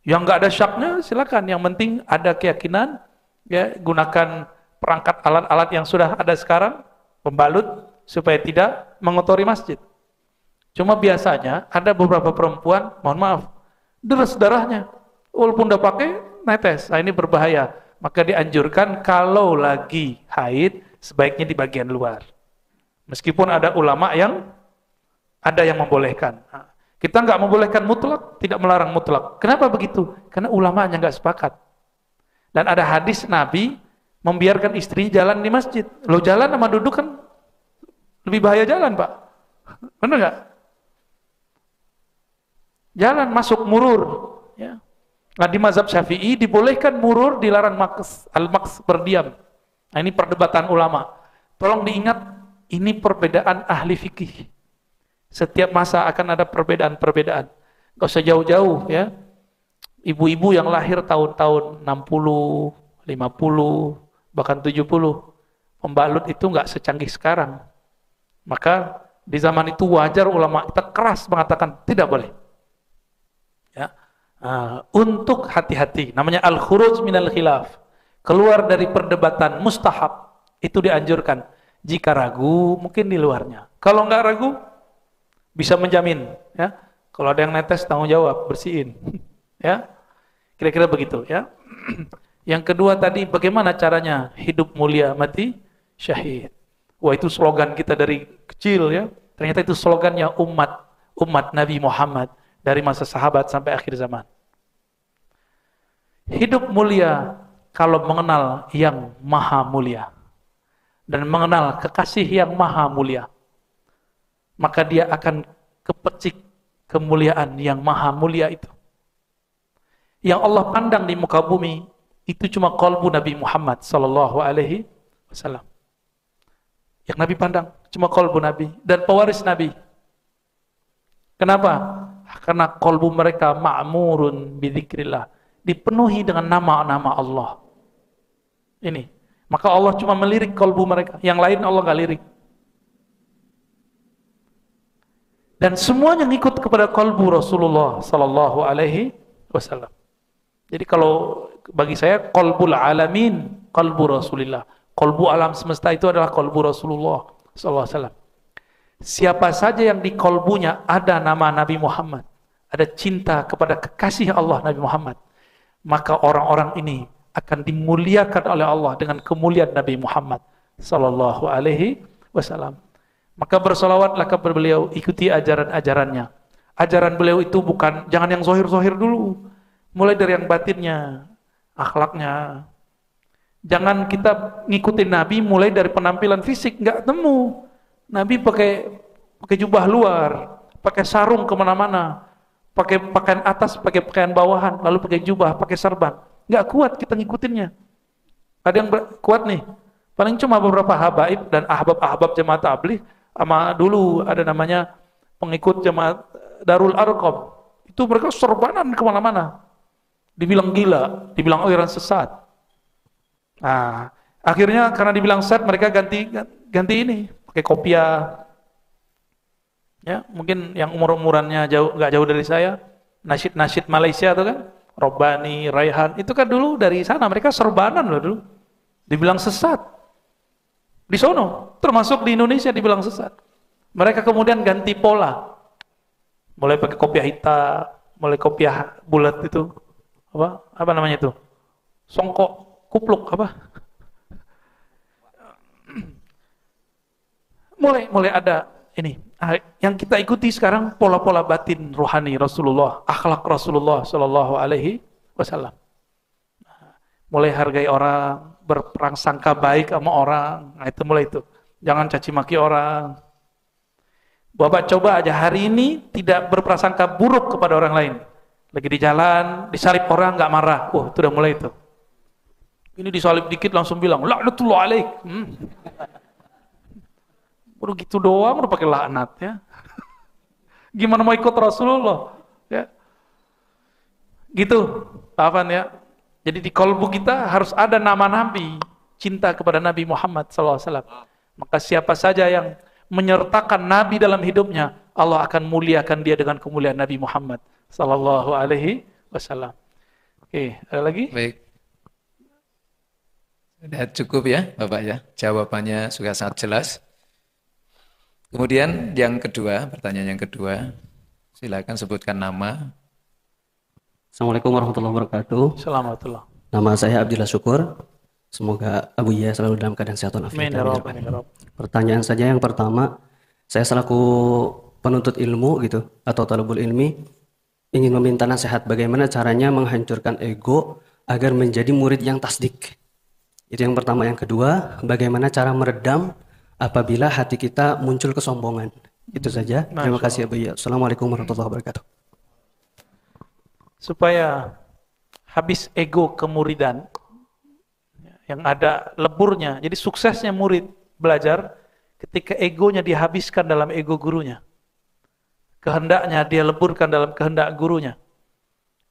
Yang nggak ada syaknya silakan. Yang penting ada keyakinan. Ya, gunakan perangkat alat-alat yang sudah ada sekarang, pembalut supaya tidak mengotori masjid. Cuma biasanya ada beberapa perempuan, mohon maaf, deras darahnya. Walaupun udah pakai netes, nah ini berbahaya. Maka dianjurkan kalau lagi haid sebaiknya di bagian luar. Meskipun ada ulama yang ada yang membolehkan. Kita nggak membolehkan mutlak, tidak melarang mutlak. Kenapa begitu? Karena ulamanya nggak sepakat. Dan ada hadis Nabi membiarkan istri jalan di masjid. Lo jalan sama duduk kan lebih bahaya jalan, Pak. Benar nggak? Jalan masuk murur. Ya. Nah, di mazhab Syafi'i dibolehkan murur, dilarang maks, al-maks berdiam. Nah, ini perdebatan ulama. Tolong diingat, ini perbedaan ahli fikih. Setiap masa akan ada perbedaan-perbedaan. Gak usah jauh-jauh ya. Ibu-ibu yang lahir tahun-tahun 60, 50, bahkan 70, pembalut itu nggak secanggih sekarang. Maka di zaman itu wajar ulama kita keras mengatakan tidak boleh. Ya. Untuk hati-hati, namanya al-khuruj minal khilaf. Keluar dari perdebatan mustahab, itu dianjurkan. Jika ragu, mungkin di luarnya. Kalau nggak ragu, bisa menjamin, ya. Kalau ada yang netes tanggung jawab, bersihin, ya. Kira-kira begitu, ya. Yang kedua tadi, bagaimana caranya hidup mulia mati syahid. Wah, itu slogan kita dari kecil, ya. Ternyata itu slogannya umat Nabi Muhammad dari masa sahabat sampai akhir zaman. Hidup mulia kalau mengenal yang maha mulia dan mengenal kekasih yang maha mulia, maka dia akan kepecik kemuliaan yang maha mulia itu. Yang Allah pandang di muka bumi itu cuma qalbu Nabi Muhammad sallallahu alaihi wasallam. Yang Nabi pandang cuma qalbu Nabi dan pewaris Nabi. Kenapa? Karena qalbu mereka ma'murun bidzikrillah, dipenuhi dengan nama-nama Allah. Ini. Maka Allah cuma melirik kalbu mereka, yang lain Allah nggak lirik. Dan semuanya ngikut kepada kalbu Rasulullah sallallahu alaihi wasallam. Jadi kalau bagi saya qalbul alamin qalbu Rasulillah. Qalbu alam semesta itu adalah qalbu Rasulullah sallallahu alaihi wasallam. Siapa saja yang di kalbunya ada nama Nabi Muhammad, ada cinta kepada kekasih Allah Nabi Muhammad, maka orang-orang ini akan dimuliakan oleh Allah dengan kemuliaan Nabi Muhammad sallallahu alaihi wasallam. Maka bersolawatlah kepada beliau, ikuti ajaran-ajarannya. Ajaran beliau itu bukan, jangan yang zohir-zohir dulu, mulai dari yang batinnya, akhlaknya. Jangan kita ngikutin Nabi mulai dari penampilan fisik, nggak temu. Nabi pakai jubah luar, pakai sarung kemana-mana, pakai pakaian atas, pakai pakaian bawahan, lalu pakai jubah, pakai sarban. Nggak kuat kita ngikutinnya. Ada yang kuat nih, paling cuma beberapa habaib dan ahbab-ahbab jemaat tabligh, sama dulu ada namanya pengikut jemaat Darul Arqam. Itu mereka serbanan kemana-mana. Dibilang gila, dibilang aliran sesat. Nah, akhirnya karena dibilang sesat, mereka ganti ini, pakai kopiah. Ya, mungkin yang umur-umurannya nggak jauh dari saya, nasyid-nasyid Malaysia tuh kan, Robbani, Raihan, itu kan dulu dari sana, mereka serbanan loh dulu. Dibilang sesat. Di sono, termasuk di Indonesia dibilang sesat. Mereka kemudian ganti pola. Mulai pakai kopiah hitam, mulai kopiah bulat itu. Apa namanya itu? Songkok, kupluk apa? Mulai ada ini. Yang kita ikuti sekarang pola-pola batin rohani Rasulullah, akhlak Rasulullah sallallahu alaihi wasallam. Mulai hargai orang, berprasangka baik sama orang. Nah, itu mulai itu. Jangan caci maki orang. Bapak coba aja hari ini tidak berprasangka buruk kepada orang lain. Lagi di jalan, disalib orang nggak marah. Wah, itu udah mulai itu. Ini disalib dikit langsung bilang, "La'natullah alaik." Baru gitu doang udah pakai laknat ya. Gimana mau ikut Rasulullah? Ya. Gitu. Pahaman ya. Jadi di kalbu kita harus ada nama Nabi, cinta kepada Nabi Muhammad SAW. Maka siapa saja yang menyertakan Nabi dalam hidupnya, Allah akan muliakan dia dengan kemuliaan Nabi Muhammad Sallallahu Alaihi Wasallam. Oke, ada lagi? Baik. Sudah cukup ya Bapak ya, jawabannya sudah sangat jelas. Kemudian yang kedua, pertanyaan yang kedua, silakan sebutkan nama. Assalamualaikum warahmatullahi wabarakatuh. Assalamualaikum. Nama saya Abdillah Syukur. Semoga Abu Yahya selalu dalam keadaan sehat walafiat. Pertanyaan saja yang pertama, saya selaku penuntut ilmu gitu atau talabul ilmi ingin meminta nasihat bagaimana caranya menghancurkan ego agar menjadi murid yang tasdik. Itu yang pertama. Yang kedua, bagaimana cara meredam apabila hati kita muncul kesombongan. Itu saja. Terima kasih Abu Yahya. Assalamualaikum warahmatullahi wabarakatuh. Supaya habis ego kemuridan yang ada leburnya, jadi suksesnya murid belajar ketika egonya dihabiskan dalam ego gurunya, kehendaknya dia leburkan dalam kehendak gurunya.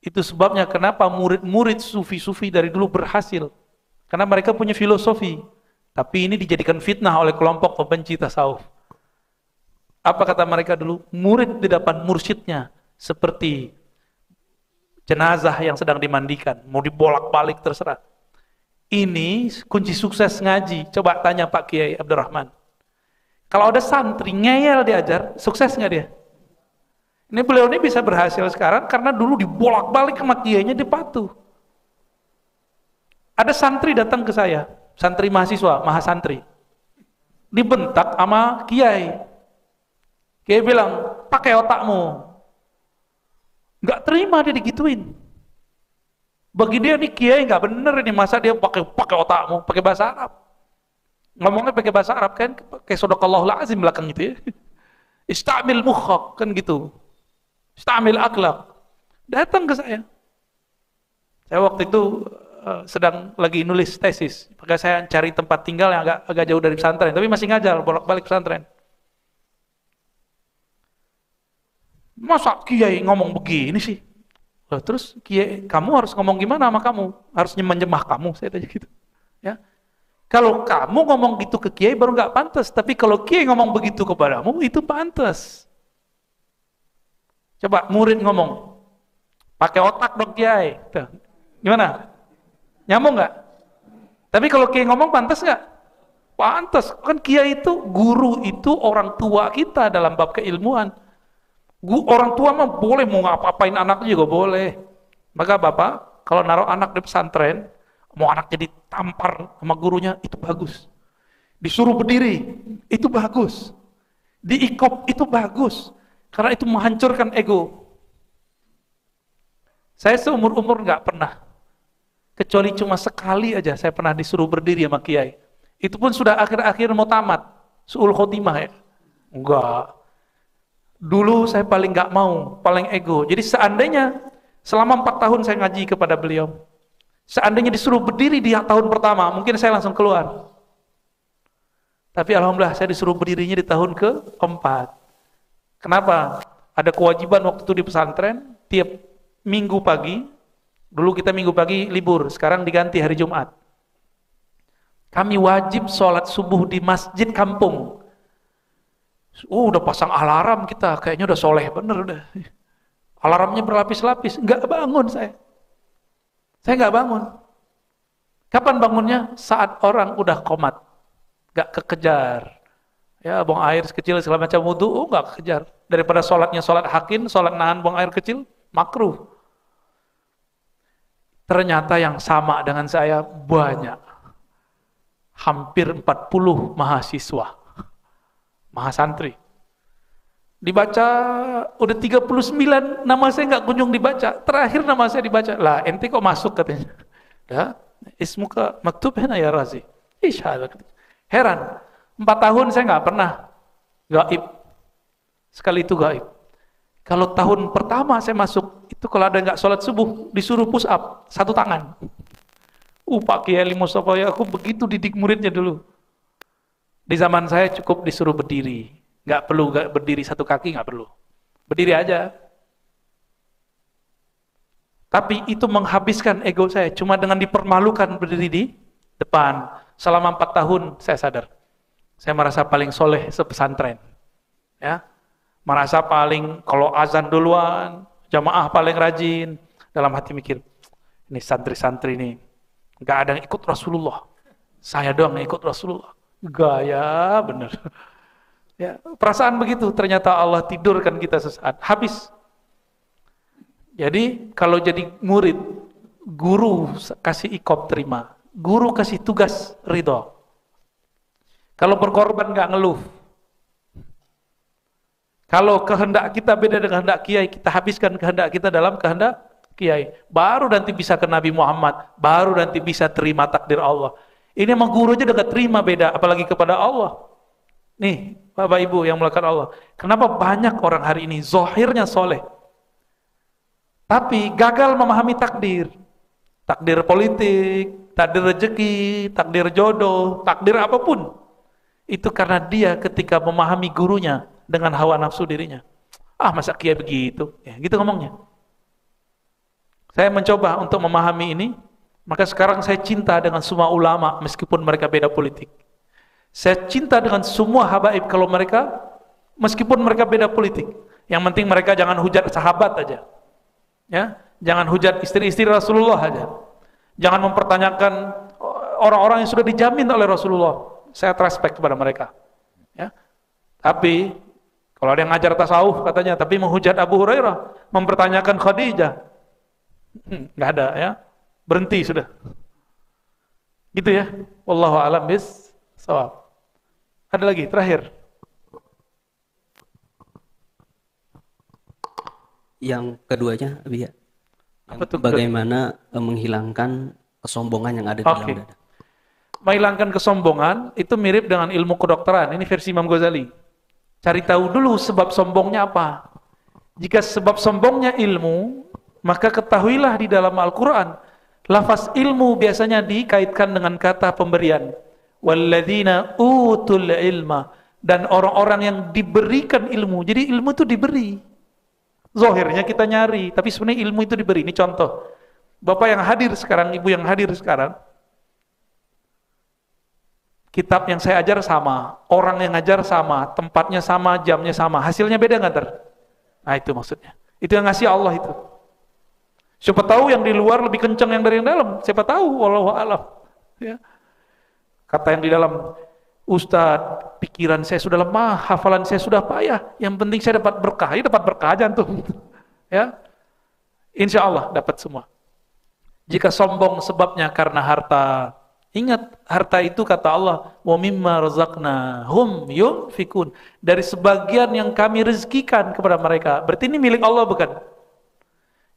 Itu sebabnya kenapa murid-murid sufi-sufi dari dulu berhasil, karena mereka punya filosofi, tapi ini dijadikan fitnah oleh kelompok pembenci tasawuf. Apa kata mereka dulu? Murid di depan mursyidnya seperti jenazah yang sedang dimandikan, mau dibolak-balik terserah. Ini kunci sukses ngaji. Coba tanya Pak Kiai Abdurrahman. Kalau ada santri ngeyel diajar, sukses nggak dia? Ini beliau ini bisa berhasil sekarang karena dulu dibolak-balik sama kiainya dipatuh. Ada santri datang ke saya, santri mahasiswa, mahasantri, dibentak sama kiai. Kiai bilang, pakai otakmu. Nggak terima dia digituin. Bagi dia nih kiai nggak bener ini, masa dia pakai otakmu, pakai bahasa Arab. Ngomongnya pakai bahasa Arab kan, kayak sadaqallahul azim belakang itu ya. Istamil mukhak kan gitu. Istamil akhlak. Datang ke saya. Saya waktu itu sedang lagi nulis tesis, maka saya cari tempat tinggal yang agak jauh dari pesantren, tapi masih ngajar bolak-balik pesantren. Masa kiai ngomong begini sih? Loh, terus kiai, kamu harus ngomong gimana sama kamu? Harus menyembah kamu, saya tanya gitu. Ya. Kalau kamu ngomong gitu ke kiai baru nggak pantas, tapi kalau kiai ngomong begitu kepadamu itu pantas. Coba murid ngomong, pakai otak dong kiai. Tuh. Gimana? Nyambung nggak? Tapi kalau kiai ngomong pantas nggak? Pantas. Kan kiai itu, guru itu orang tua kita dalam bab keilmuan. Orang tua mah boleh mau ngapa-apain anaknya juga boleh. Maka bapak kalau naruh anak di pesantren, mau anaknya ditampar sama gurunya itu bagus. Disuruh berdiri itu bagus. Diikop itu bagus. Karena itu menghancurkan ego. Saya seumur-umur nggak pernah, kecuali cuma sekali aja saya pernah disuruh berdiri sama kiai. Itu pun sudah akhir-akhir mau tamat, su'ul khotimah ya. Enggak. Dulu saya paling nggak mau, paling ego. Jadi seandainya selama 4 tahun saya ngaji kepada beliau, seandainya disuruh berdiri di tahun pertama, mungkin saya langsung keluar. Tapi alhamdulillah saya disuruh berdirinya di tahun ke-4. Kenapa? Ada kewajiban waktu itu di pesantren, tiap minggu pagi, dulu kita minggu pagi libur, sekarang diganti hari Jumat. Kami wajib sholat subuh di masjid kampung. Udah pasang alarm kita, kayaknya udah soleh bener udah. Alarmnya berlapis-lapis, nggak bangun saya. Saya nggak bangun. Kapan bangunnya? Saat orang udah komat, nggak kekejar. Ya, buang air kecil segala macam wudu, nggak kekejar. Daripada sholatnya sholat hakin, sholat nahan buang air kecil, makruh. Ternyata yang sama dengan saya banyak. Hampir 40 mahasiswa. Mahasantri. Dibaca udah 39, nama saya nggak kunjung dibaca. Terakhir nama saya dibaca. Lah, ente kok masuk katanya. Ya, ismuka maktub hena ya Razi. Isyaallah. Heran. 4 tahun saya nggak pernah gaib. Sekali itu gaib. Kalau tahun pertama saya masuk, itu kalau ada nggak sholat subuh, disuruh push up, 1 tangan. Pak Kiai Mustafa ya, aku begitu didik muridnya dulu. Di zaman saya cukup disuruh berdiri, nggak perlu berdiri 1 kaki, nggak perlu, berdiri aja. Tapi itu menghabiskan ego saya, cuma dengan dipermalukan berdiri di depan. Selama 4 tahun saya sadar, saya merasa paling soleh sepesantren, ya, merasa paling kalau azan duluan, jamaah paling rajin. Dalam hati mikir, ini santri-santri ini nggak ada yang ikut Rasulullah, saya doang yang ikut Rasulullah. Gaya bener. Ya, perasaan begitu, ternyata Allah tidurkan kita sesaat, habis. Jadi kalau jadi murid, guru kasih ikop terima, guru kasih tugas ridho. Kalau berkorban nggak ngeluh. Kalau kehendak kita beda dengan kehendak kiai, kita habiskan kehendak kita dalam kehendak kiai. Baru nanti bisa ke Nabi Muhammad, baru nanti bisa terima takdir Allah. Ini emang guru aja udah gak terima beda, apalagi kepada Allah. Nih, Bapak Ibu yang melakukan Allah. Kenapa banyak orang hari ini zahirnya soleh, tapi gagal memahami takdir. Takdir politik, takdir rezeki, takdir jodoh, takdir apapun. Itu karena dia ketika memahami gurunya dengan hawa nafsu dirinya. Ah, masa kiai begitu? Ya, gitu ngomongnya. Saya mencoba untuk memahami ini, maka sekarang saya cinta dengan semua ulama meskipun mereka beda politik. Saya cinta dengan semua habaib kalau mereka, meskipun mereka beda politik. Yang penting mereka jangan hujat sahabat aja. Ya, jangan hujat istri-istri Rasulullah aja. Jangan mempertanyakan orang-orang yang sudah dijamin oleh Rasulullah. Saya respect kepada mereka. Ya. Tapi kalau ada yang ngajar tasawuf katanya, tapi menghujat Abu Hurairah, mempertanyakan Khadijah, nggak ada ya. Berhenti sudah. Gitu ya. Wallahu a'lam bis-shawab. Ada lagi terakhir. Yang keduanya, Abi ya. Apa tuh? Bagaimana menghilangkan kesombongan yang ada di dalam dada. Menghilangkan kesombongan itu mirip dengan ilmu kedokteran. Ini versi Imam Ghazali. Cari tahu dulu sebab sombongnya apa. Jika sebab sombongnya ilmu, maka ketahuilah di dalam Al-Quran, lafaz ilmu biasanya dikaitkan dengan kata pemberian. Walladzina utul ilma, dan orang-orang yang diberikan ilmu. Jadi ilmu itu diberi. Zohirnya kita nyari, tapi sebenarnya ilmu itu diberi. Ini contoh. Bapak yang hadir sekarang, ibu yang hadir sekarang, kitab yang saya ajar sama, orang yang ngajar sama, tempatnya sama, jamnya sama, hasilnya beda nggak ter? Nah itu maksudnya. Itu yang ngasih Allah itu. Siapa tahu yang di luar lebih kencang yang dari yang dalam. Siapa tahu, wallahu a'lam. Ya. Kata yang di dalam, Ustadz, pikiran saya sudah lemah, hafalan saya sudah payah. Yang penting saya dapat berkah. Ya dapat berkah aja antum. Ya, insya Allah dapat semua. Jika sombong sebabnya karena harta, ingat harta itu kata Allah, wa mimma razaqnahum yunfikun, dari sebagian yang kami rezekikan kepada mereka. Berarti ini milik Allah bukan?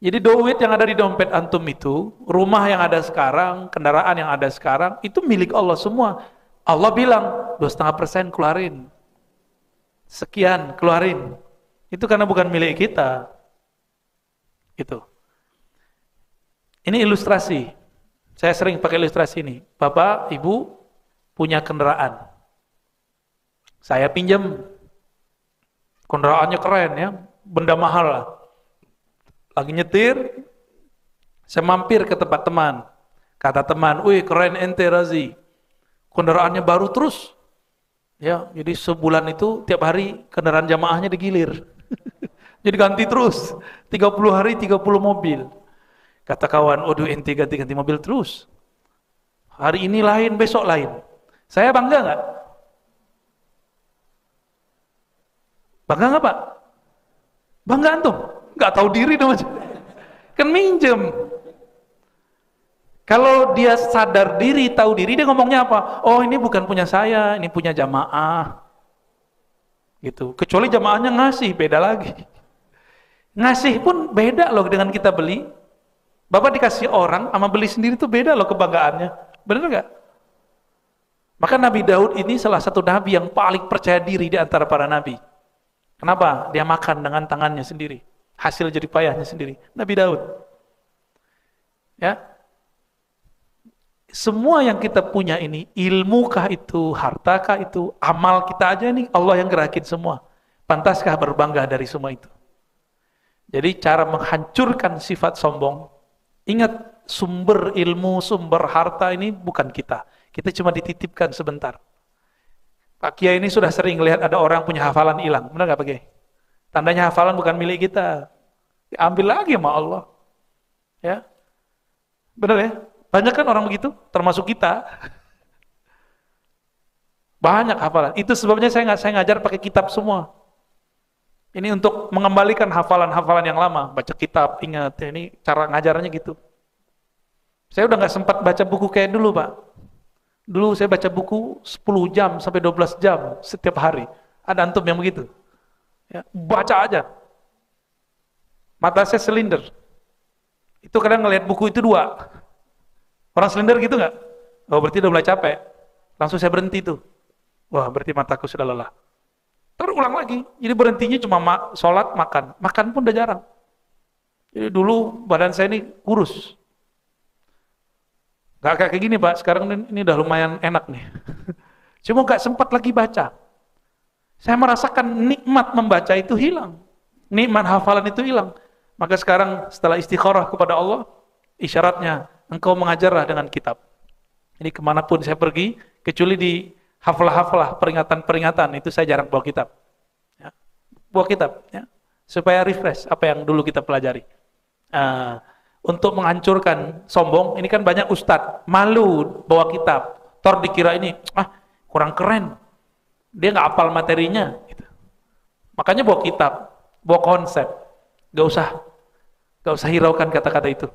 Jadi duit yang ada di dompet antum itu, rumah yang ada sekarang, kendaraan yang ada sekarang, itu milik Allah semua. Allah bilang 2,5% keluarin, sekian keluarin. Itu karena bukan milik kita. Itu. Ini ilustrasi. Saya sering pakai ilustrasi ini. Bapak, ibu punya kendaraan. Saya pinjam. Kendaraannya keren ya, benda mahal lah. Lagi nyetir, saya mampir ke tempat teman. Kata teman, "Wih, keren ente Razi. Kendaraannya baru terus." Ya, jadi sebulan itu tiap hari kendaraan jamaahnya digilir. Jadi ganti terus. 30 hari 30 mobil. Kata kawan, "Waduh, ente ganti-ganti mobil terus. Hari ini lain, besok lain." Saya bangga nggak? Bangga nggak Pak? Bangga antum? Nggak tahu diri dong. Kan minjem. Kalau dia sadar diri, tahu diri, dia ngomongnya apa? Oh, ini bukan punya saya, ini punya jamaah. Gitu. Kecuali jamaahnya ngasih, beda lagi. Ngasih pun beda loh dengan kita beli. Bapak dikasih orang sama beli sendiri tuh beda loh kebanggaannya. Benar nggak? Maka Nabi Daud ini salah satu nabi yang paling percaya diri di antara para nabi. Kenapa? Dia makan dengan tangannya sendiri. Hasil jerih payahnya sendiri. Nabi Daud. Ya. Semua yang kita punya ini, ilmukah itu, hartakah itu, amal kita aja ini, Allah yang gerakin semua. Pantaskah berbangga dari semua itu? Jadi cara menghancurkan sifat sombong, ingat sumber ilmu, sumber harta ini bukan kita. Kita cuma dititipkan sebentar. Pak Kiai ini sudah sering lihat ada orang punya hafalan hilang. Benar nggak Pak Kiai? Tandanya hafalan bukan milik kita. Diambil lagi sama Allah. Ya, benar ya? Banyak kan orang begitu, termasuk kita. Banyak hafalan. Itu sebabnya saya ngajar pakai kitab semua. Ini untuk mengembalikan hafalan-hafalan yang lama. Baca kitab, ingat. Ya, ini cara ngajarannya gitu. Saya udah nggak sempat baca buku kayak dulu, Pak. Dulu saya baca buku 10 jam sampai 12 jam setiap hari. Ada antum yang begitu. Ya, baca aja. Mata saya selinder. Itu kadang ngelihat buku itu 2. Orang selinder gitu nggak? Oh, berarti udah mulai capek. Langsung saya berhenti tuh. Wah, berarti mataku sudah lelah. Terus ulang lagi. Jadi berhentinya cuma sholat, makan. Makan pun udah jarang. Jadi dulu badan saya ini kurus. Gak kayak gini Pak, sekarang ini udah lumayan enak nih. Cuma gak sempat lagi baca. Saya merasakan nikmat membaca itu hilang. Nikmat hafalan itu hilang. Maka sekarang setelah istikharah kepada Allah, isyaratnya, engkau mengajarlah dengan kitab. Jadi kemanapun saya pergi, kecuali di haflah-haflah, peringatan-peringatan, itu saya jarang bawa kitab. Ya. Bawa kitab, ya. Supaya refresh apa yang dulu kita pelajari. Untuk menghancurkan sombong, ini kan banyak ustadz, malu bawa kitab. Tor dikira ini, kurang keren. Dia nggak hafal materinya. Gitu. Makanya bawa kitab, bawa konsep. Gak usah hiraukan kata-kata itu.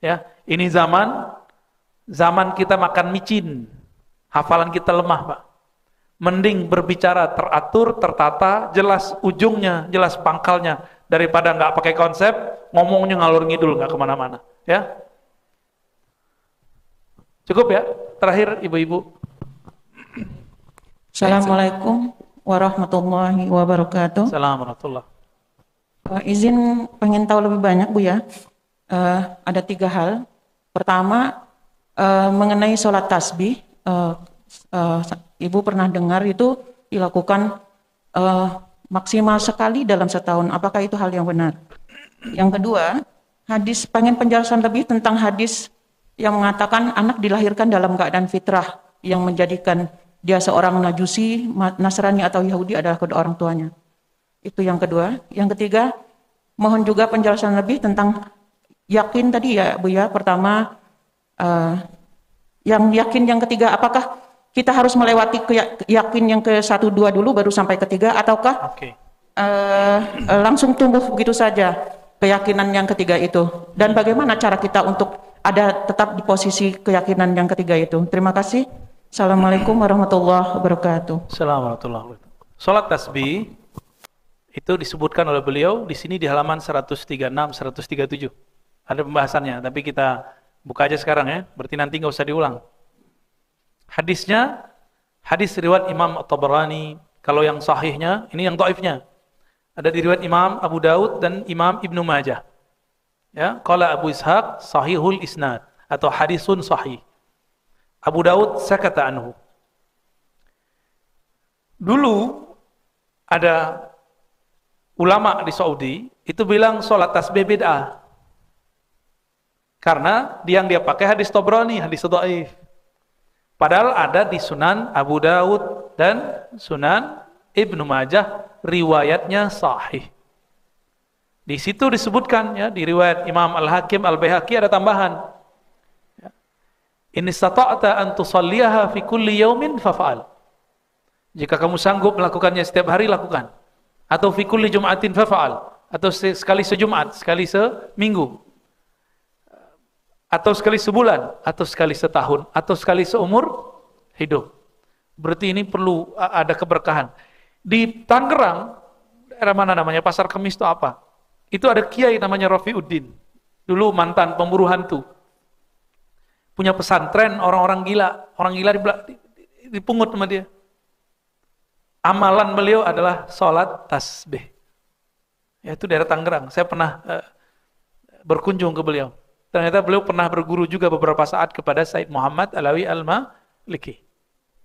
Ya, ini zaman kita makan micin, hafalan kita lemah, Pak. Mending berbicara teratur, tertata, jelas ujungnya, jelas pangkalnya, daripada nggak pakai konsep, ngomongnya ngalur ngidul, nggak kemana-mana. Ya, cukup ya. Terakhir, ibu-ibu. Assalamualaikum warahmatullahi wabarakatuh. Assalamualaikum warahmatullahi. Izin pengen tahu lebih banyak Bu ya. Ada 3 hal. Pertama, mengenai sholat tasbih, Ibu pernah dengar itu dilakukan maksimal sekali dalam setahun. Apakah itu hal yang benar? Yang kedua, pengen penjelasan lebih tentang hadis yang mengatakan anak dilahirkan dalam keadaan fitrah yang menjadikan dia seorang Majusi, Nasrani atau Yahudi adalah kedua orang tuanya. Itu yang kedua. Yang ketiga, mohon juga penjelasan lebih tentang yakin tadi ya Bu ya. Pertama, yang yakin yang ketiga, apakah kita harus melewati yakin yang ke 1, 2 dulu baru sampai ketiga, ataukah langsung tumbuh begitu saja keyakinan yang ketiga itu? Dan bagaimana cara kita untuk tetap di posisi keyakinan yang ketiga itu? Terima kasih. Assalamualaikum warahmatullahi wabarakatuh. Assalamualaikum warahmatullahi wabarakatuh. Salat tasbih itu disebutkan oleh beliau di sini di halaman 136, 137. Ada pembahasannya, tapi kita buka aja sekarang ya. Berarti nanti nggak usah diulang. Hadisnya, hadis riwayat Imam At-Tabarani. Kalau yang sahihnya, ini yang dhaifnya. Ada di riwayat Imam Abu Daud dan Imam Ibnu Majah. Ya, qala Abu Ishaq sahihul isnad atau hadisun sahih. Abu Daud sakata anhu. Dulu ada ulama di Saudi itu bilang salat tasbih bid'ah. Karena yang dia pakai hadis Tabrani, hadis dhaif. Padahal ada di Sunan Abu Daud dan Sunan Ibnu Majah riwayatnya sahih. Di situ disebutkan ya, di riwayat Imam Al-Hakim Al-Baihaqi ada tambahan. Ya. In istata'ta an tusalliha fi kulli yaumin faf'al. Jika kamu sanggup melakukannya setiap hari, lakukan. Atau fi kulli jum'atin faf'al, atau sekali sejumat, sekali seminggu. Atau sekali sebulan, atau sekali setahun, atau sekali seumur hidup. Berarti ini perlu ada keberkahan. Di Tangerang, daerah mana namanya, Pasar Kemis itu apa? Itu ada kiai namanya Rafiuddin. Dulu mantan pemburu hantu. Punya pesantren orang-orang gila. Orang gila dipungut sama dia. Amalan beliau adalah sholat tasbih. Yaitu daerah Tangerang. Saya pernah berkunjung ke beliau. Ternyata beliau pernah berguru juga beberapa saat kepada Said Muhammad Alawi Al-Maliki.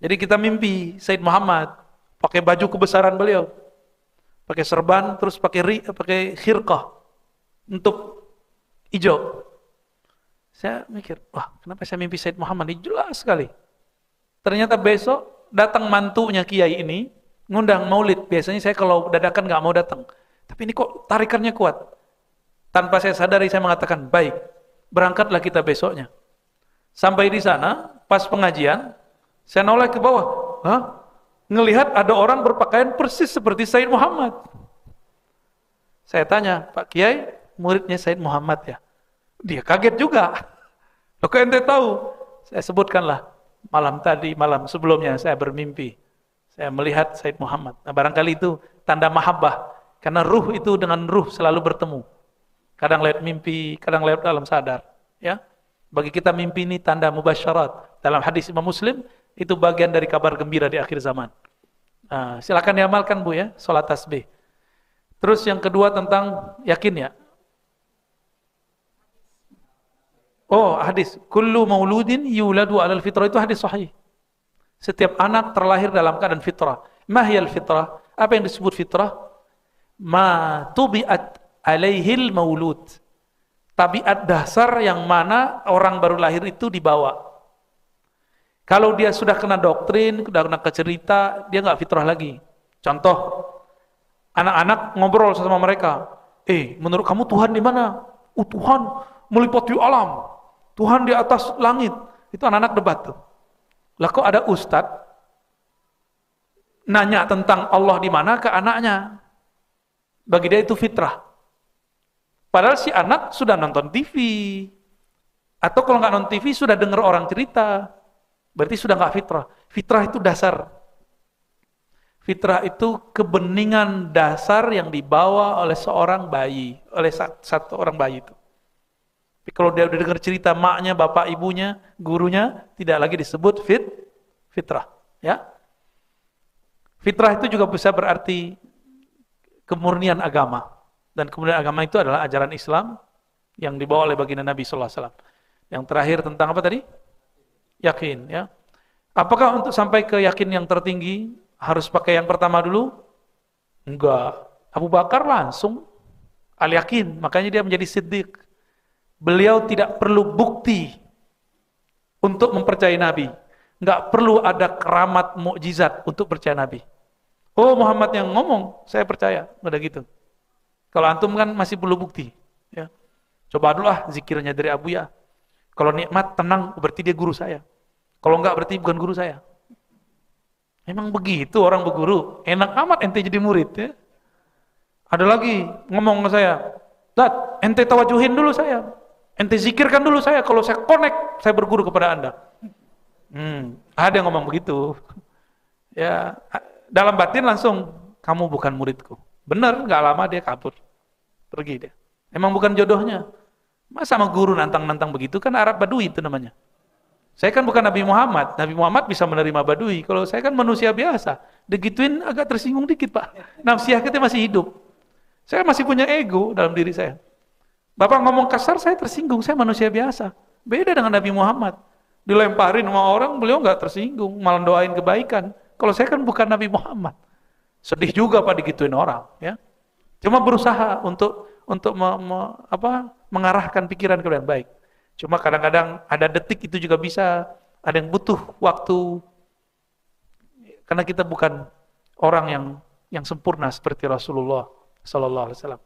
Jadi kita mimpi Said Muhammad pakai baju kebesaran beliau, pakai serban, terus pakai khirqah untuk hijau. Saya mikir, wah kenapa saya mimpi Said Muhammad ini jelas sekali. Ternyata besok datang mantunya kiai ini ngundang maulid. Biasanya saya kalau dadakan nggak mau datang, tapi ini kok tarikannya kuat. Tanpa saya sadari saya mengatakan baik, berangkatlah kita besoknya. Sampai di sana pas pengajian, saya noleh ke bawah, ngelihat ada orang berpakaian persis seperti Said Muhammad. Saya tanya, Pak Kiai, muridnya Said Muhammad ya? Dia kaget juga. Loh kok ente tahu? Saya sebutkanlah, malam sebelumnya saya bermimpi. Saya melihat Said Muhammad. Nah barangkali itu tanda mahabbah. Karena ruh itu dengan ruh selalu bertemu. Kadang lewat mimpi, kadang lewat dalam sadar. Ya, bagi kita mimpi ini tanda mubasyarat. Dalam hadis Imam Muslim, itu bagian dari kabar gembira di akhir zaman. Nah, silakan diamalkan Bu ya, sholat tasbih. Terus yang kedua tentang yakin ya. Oh hadis, kullu mauludin yuladu alal fitrah, itu hadis sahih. Setiap anak terlahir dalam keadaan fitrah. Mahyal fitrah, apa yang disebut fitrah? Ma tubi'at alaihil maulud. Tabiat dasar yang mana orang baru lahir itu dibawa. Kalau dia sudah kena doktrin, sudah kena kecerita, dia nggak fitrah lagi. Contoh, anak-anak ngobrol sama mereka. Menurut kamu Tuhan di mana? Tuhan meliputi alam. Tuhan di atas langit. Itu anak-anak debat tuh. Lah kok ada ustadz nanya tentang Allah di mana ke anaknya? Bagi dia itu fitrah. Padahal si anak sudah nonton TV. Atau kalau nggak nonton TV sudah dengar orang cerita. Berarti sudah nggak fitrah. Fitrah itu dasar. Fitrah itu kebeningan dasar yang dibawa oleh seorang bayi, oleh satu orang bayi itu. Tapi kalau dia udah dengar cerita maknya, bapak, ibunya, gurunya, tidak lagi disebut fitrah. Ya, fitrah itu juga bisa berarti kemurnian agama. Dan kemurnian agama itu adalah ajaran Islam yang dibawa oleh baginda Nabi SAW. Yang terakhir tentang apa tadi? Yakin. Ya. Apakah untuk sampai ke yakin yang tertinggi harus pakai yang pertama dulu? Enggak. Abu Bakar langsung Al-yakin, makanya dia menjadi siddiq. Beliau tidak perlu bukti untuk mempercayai Nabi. Nggak perlu ada keramat mukjizat untuk percaya Nabi. Oh, Muhammad yang ngomong, saya percaya. Udah gitu. Kalau antum kan masih perlu bukti. Ya. Coba dulu zikirnya dari Abuya. Kalau nikmat, tenang, berarti dia guru saya. Kalau enggak, berarti bukan guru saya. Emang begitu orang berguru. Enak amat ente jadi murid. Ya. Ada lagi ngomong ke saya, Dad, ente tawajuhin dulu saya. Ente zikirkan dulu saya. Kalau saya connect, saya berguru kepada Anda. Ada yang ngomong begitu. Ya, dalam batin langsung, kamu bukan muridku. Benar, nggak lama dia kabur. Pergi dia. Emang bukan jodohnya. Masa sama guru nantang-nantang begitu, kan Arab Badui itu namanya. Saya kan bukan Nabi Muhammad. Nabi Muhammad bisa menerima Badui. Kalau saya kan manusia biasa. Digituin agak tersinggung dikit, Pak. Nafsiyah kita masih hidup. Saya masih punya ego dalam diri saya. Bapak ngomong kasar, saya tersinggung. Saya manusia biasa. Beda dengan Nabi Muhammad. Dilemparin sama orang, beliau nggak tersinggung. Malah doain kebaikan. Kalau saya kan bukan Nabi Muhammad. Sedih juga Pak digituin orang. Ya. Cuma berusaha untuk mengarahkan pikiran ke yang baik. Cuma kadang-kadang ada detik itu juga bisa, ada yang butuh waktu. Karena kita bukan orang yang sempurna seperti Rasulullah sallallahu alaihi wasallam.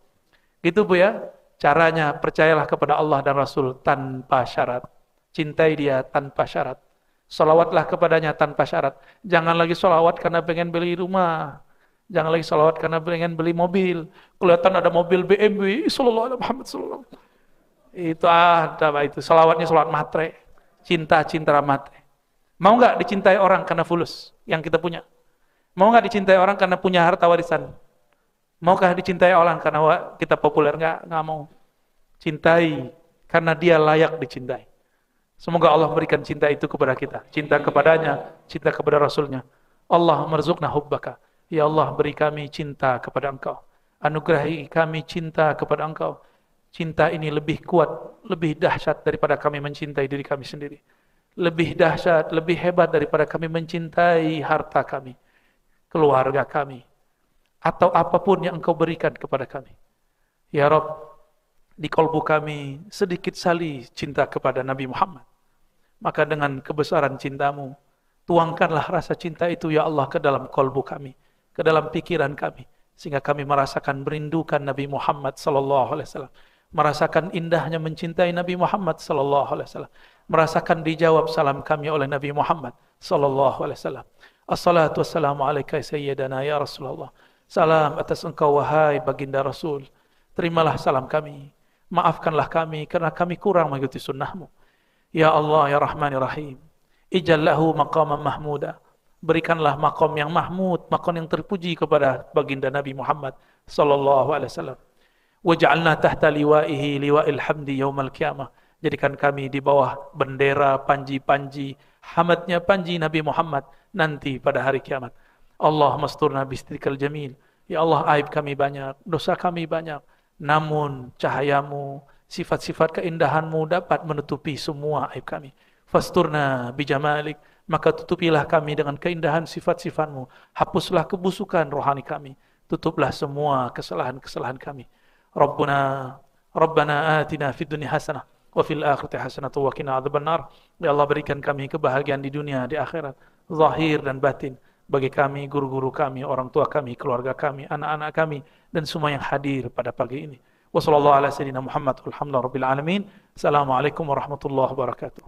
Gitu Bu ya. Caranya percayalah kepada Allah dan Rasul tanpa syarat. Cintai dia tanpa syarat. Sholawatlah kepadanya tanpa syarat. Jangan lagi sholawat karena pengen beli rumah. Jangan lagi sholawat karena pengen beli mobil. Kelihatan ada mobil BMW, sallallahu alaihi Muhammad sallallahu alaihi wasallam. Itu sholawatnya sholawat matre. Cinta matre. Mau nggak dicintai orang karena fulus yang kita punya? Mau nggak dicintai orang karena punya harta warisan? Maukah dicintai orang karena kita populer? Nggak mau. Cintai karena dia layak dicintai. Semoga Allah berikan cinta itu kepada kita. Cinta kepadanya, cinta kepada Rasulnya. Allah marzuqna hubbaka. Ya Allah, beri kami cinta kepada Engkau. Anugerahi kami cinta kepada Engkau. Cinta ini lebih kuat, lebih dahsyat daripada kami mencintai diri kami sendiri. Lebih dahsyat, lebih hebat daripada kami mencintai harta kami, keluarga kami, atau apapun yang Engkau berikan kepada kami. Ya Rabb, di kalbu kami sedikit sekali cinta kepada Nabi Muhammad. Maka dengan kebesaran cintamu, tuangkanlah rasa cinta itu ya Allah ke dalam kalbu kami, ke dalam pikiran kami, sehingga kami merasakan merindukan Nabi Muhammad sallallahu alaihi wasallam, merasakan indahnya mencintai Nabi Muhammad sallallahu alaihi wasallam, merasakan dijawab salam kami oleh Nabi Muhammad sallallahu alaihi wasallam. Assalatu wassalamu alaika sayyidana ya Rasulullah. Salam atas engkau wahai baginda Rasul. Terimalah salam kami. Maafkanlah kami karena kami kurang mengikuti sunnahmu. Ya Allah ya Rahman ya Rahim. Ijallahu maqaman mahmuda. Berikanlah maqam yang mahmud, maqam yang terpuji kepada baginda Nabi Muhammad sallallahu alaihi wasallam. Waj'alna tahta liwa'ihi liwa'il hamdi yaumal qiyamah. Jadikan kami di bawah bendera panji-panji hamadnya panji Nabi Muhammad nanti pada hari kiamat. Allah masturna bistrikal jamil. Ya Allah, aib kami banyak, dosa kami banyak. Namun cahayamu, sifat-sifat keindahanmu dapat menutupi semua aib kami. Fasturna bijamalik, maka tutupilah kami dengan keindahan sifat-sifatmu. Hapuslah kebusukan rohani kami. Tutuplah semua kesalahan-kesalahan kami. Rabbana atina fid dunya hasanah wa fil akhirati hasanah wa qina adzabannar. Ya Allah, berikan kami kebahagiaan di dunia, di akhirat, zahir dan batin. Bagi kami, guru-guru kami, orang tua kami, keluarga kami, anak-anak kami, dan semua yang hadir pada pagi ini. Wassallallahu ala sayyidina Muhammad walhamdulillahi rabbil alamin. Assalamualaikum warahmatullahi wabarakatuh.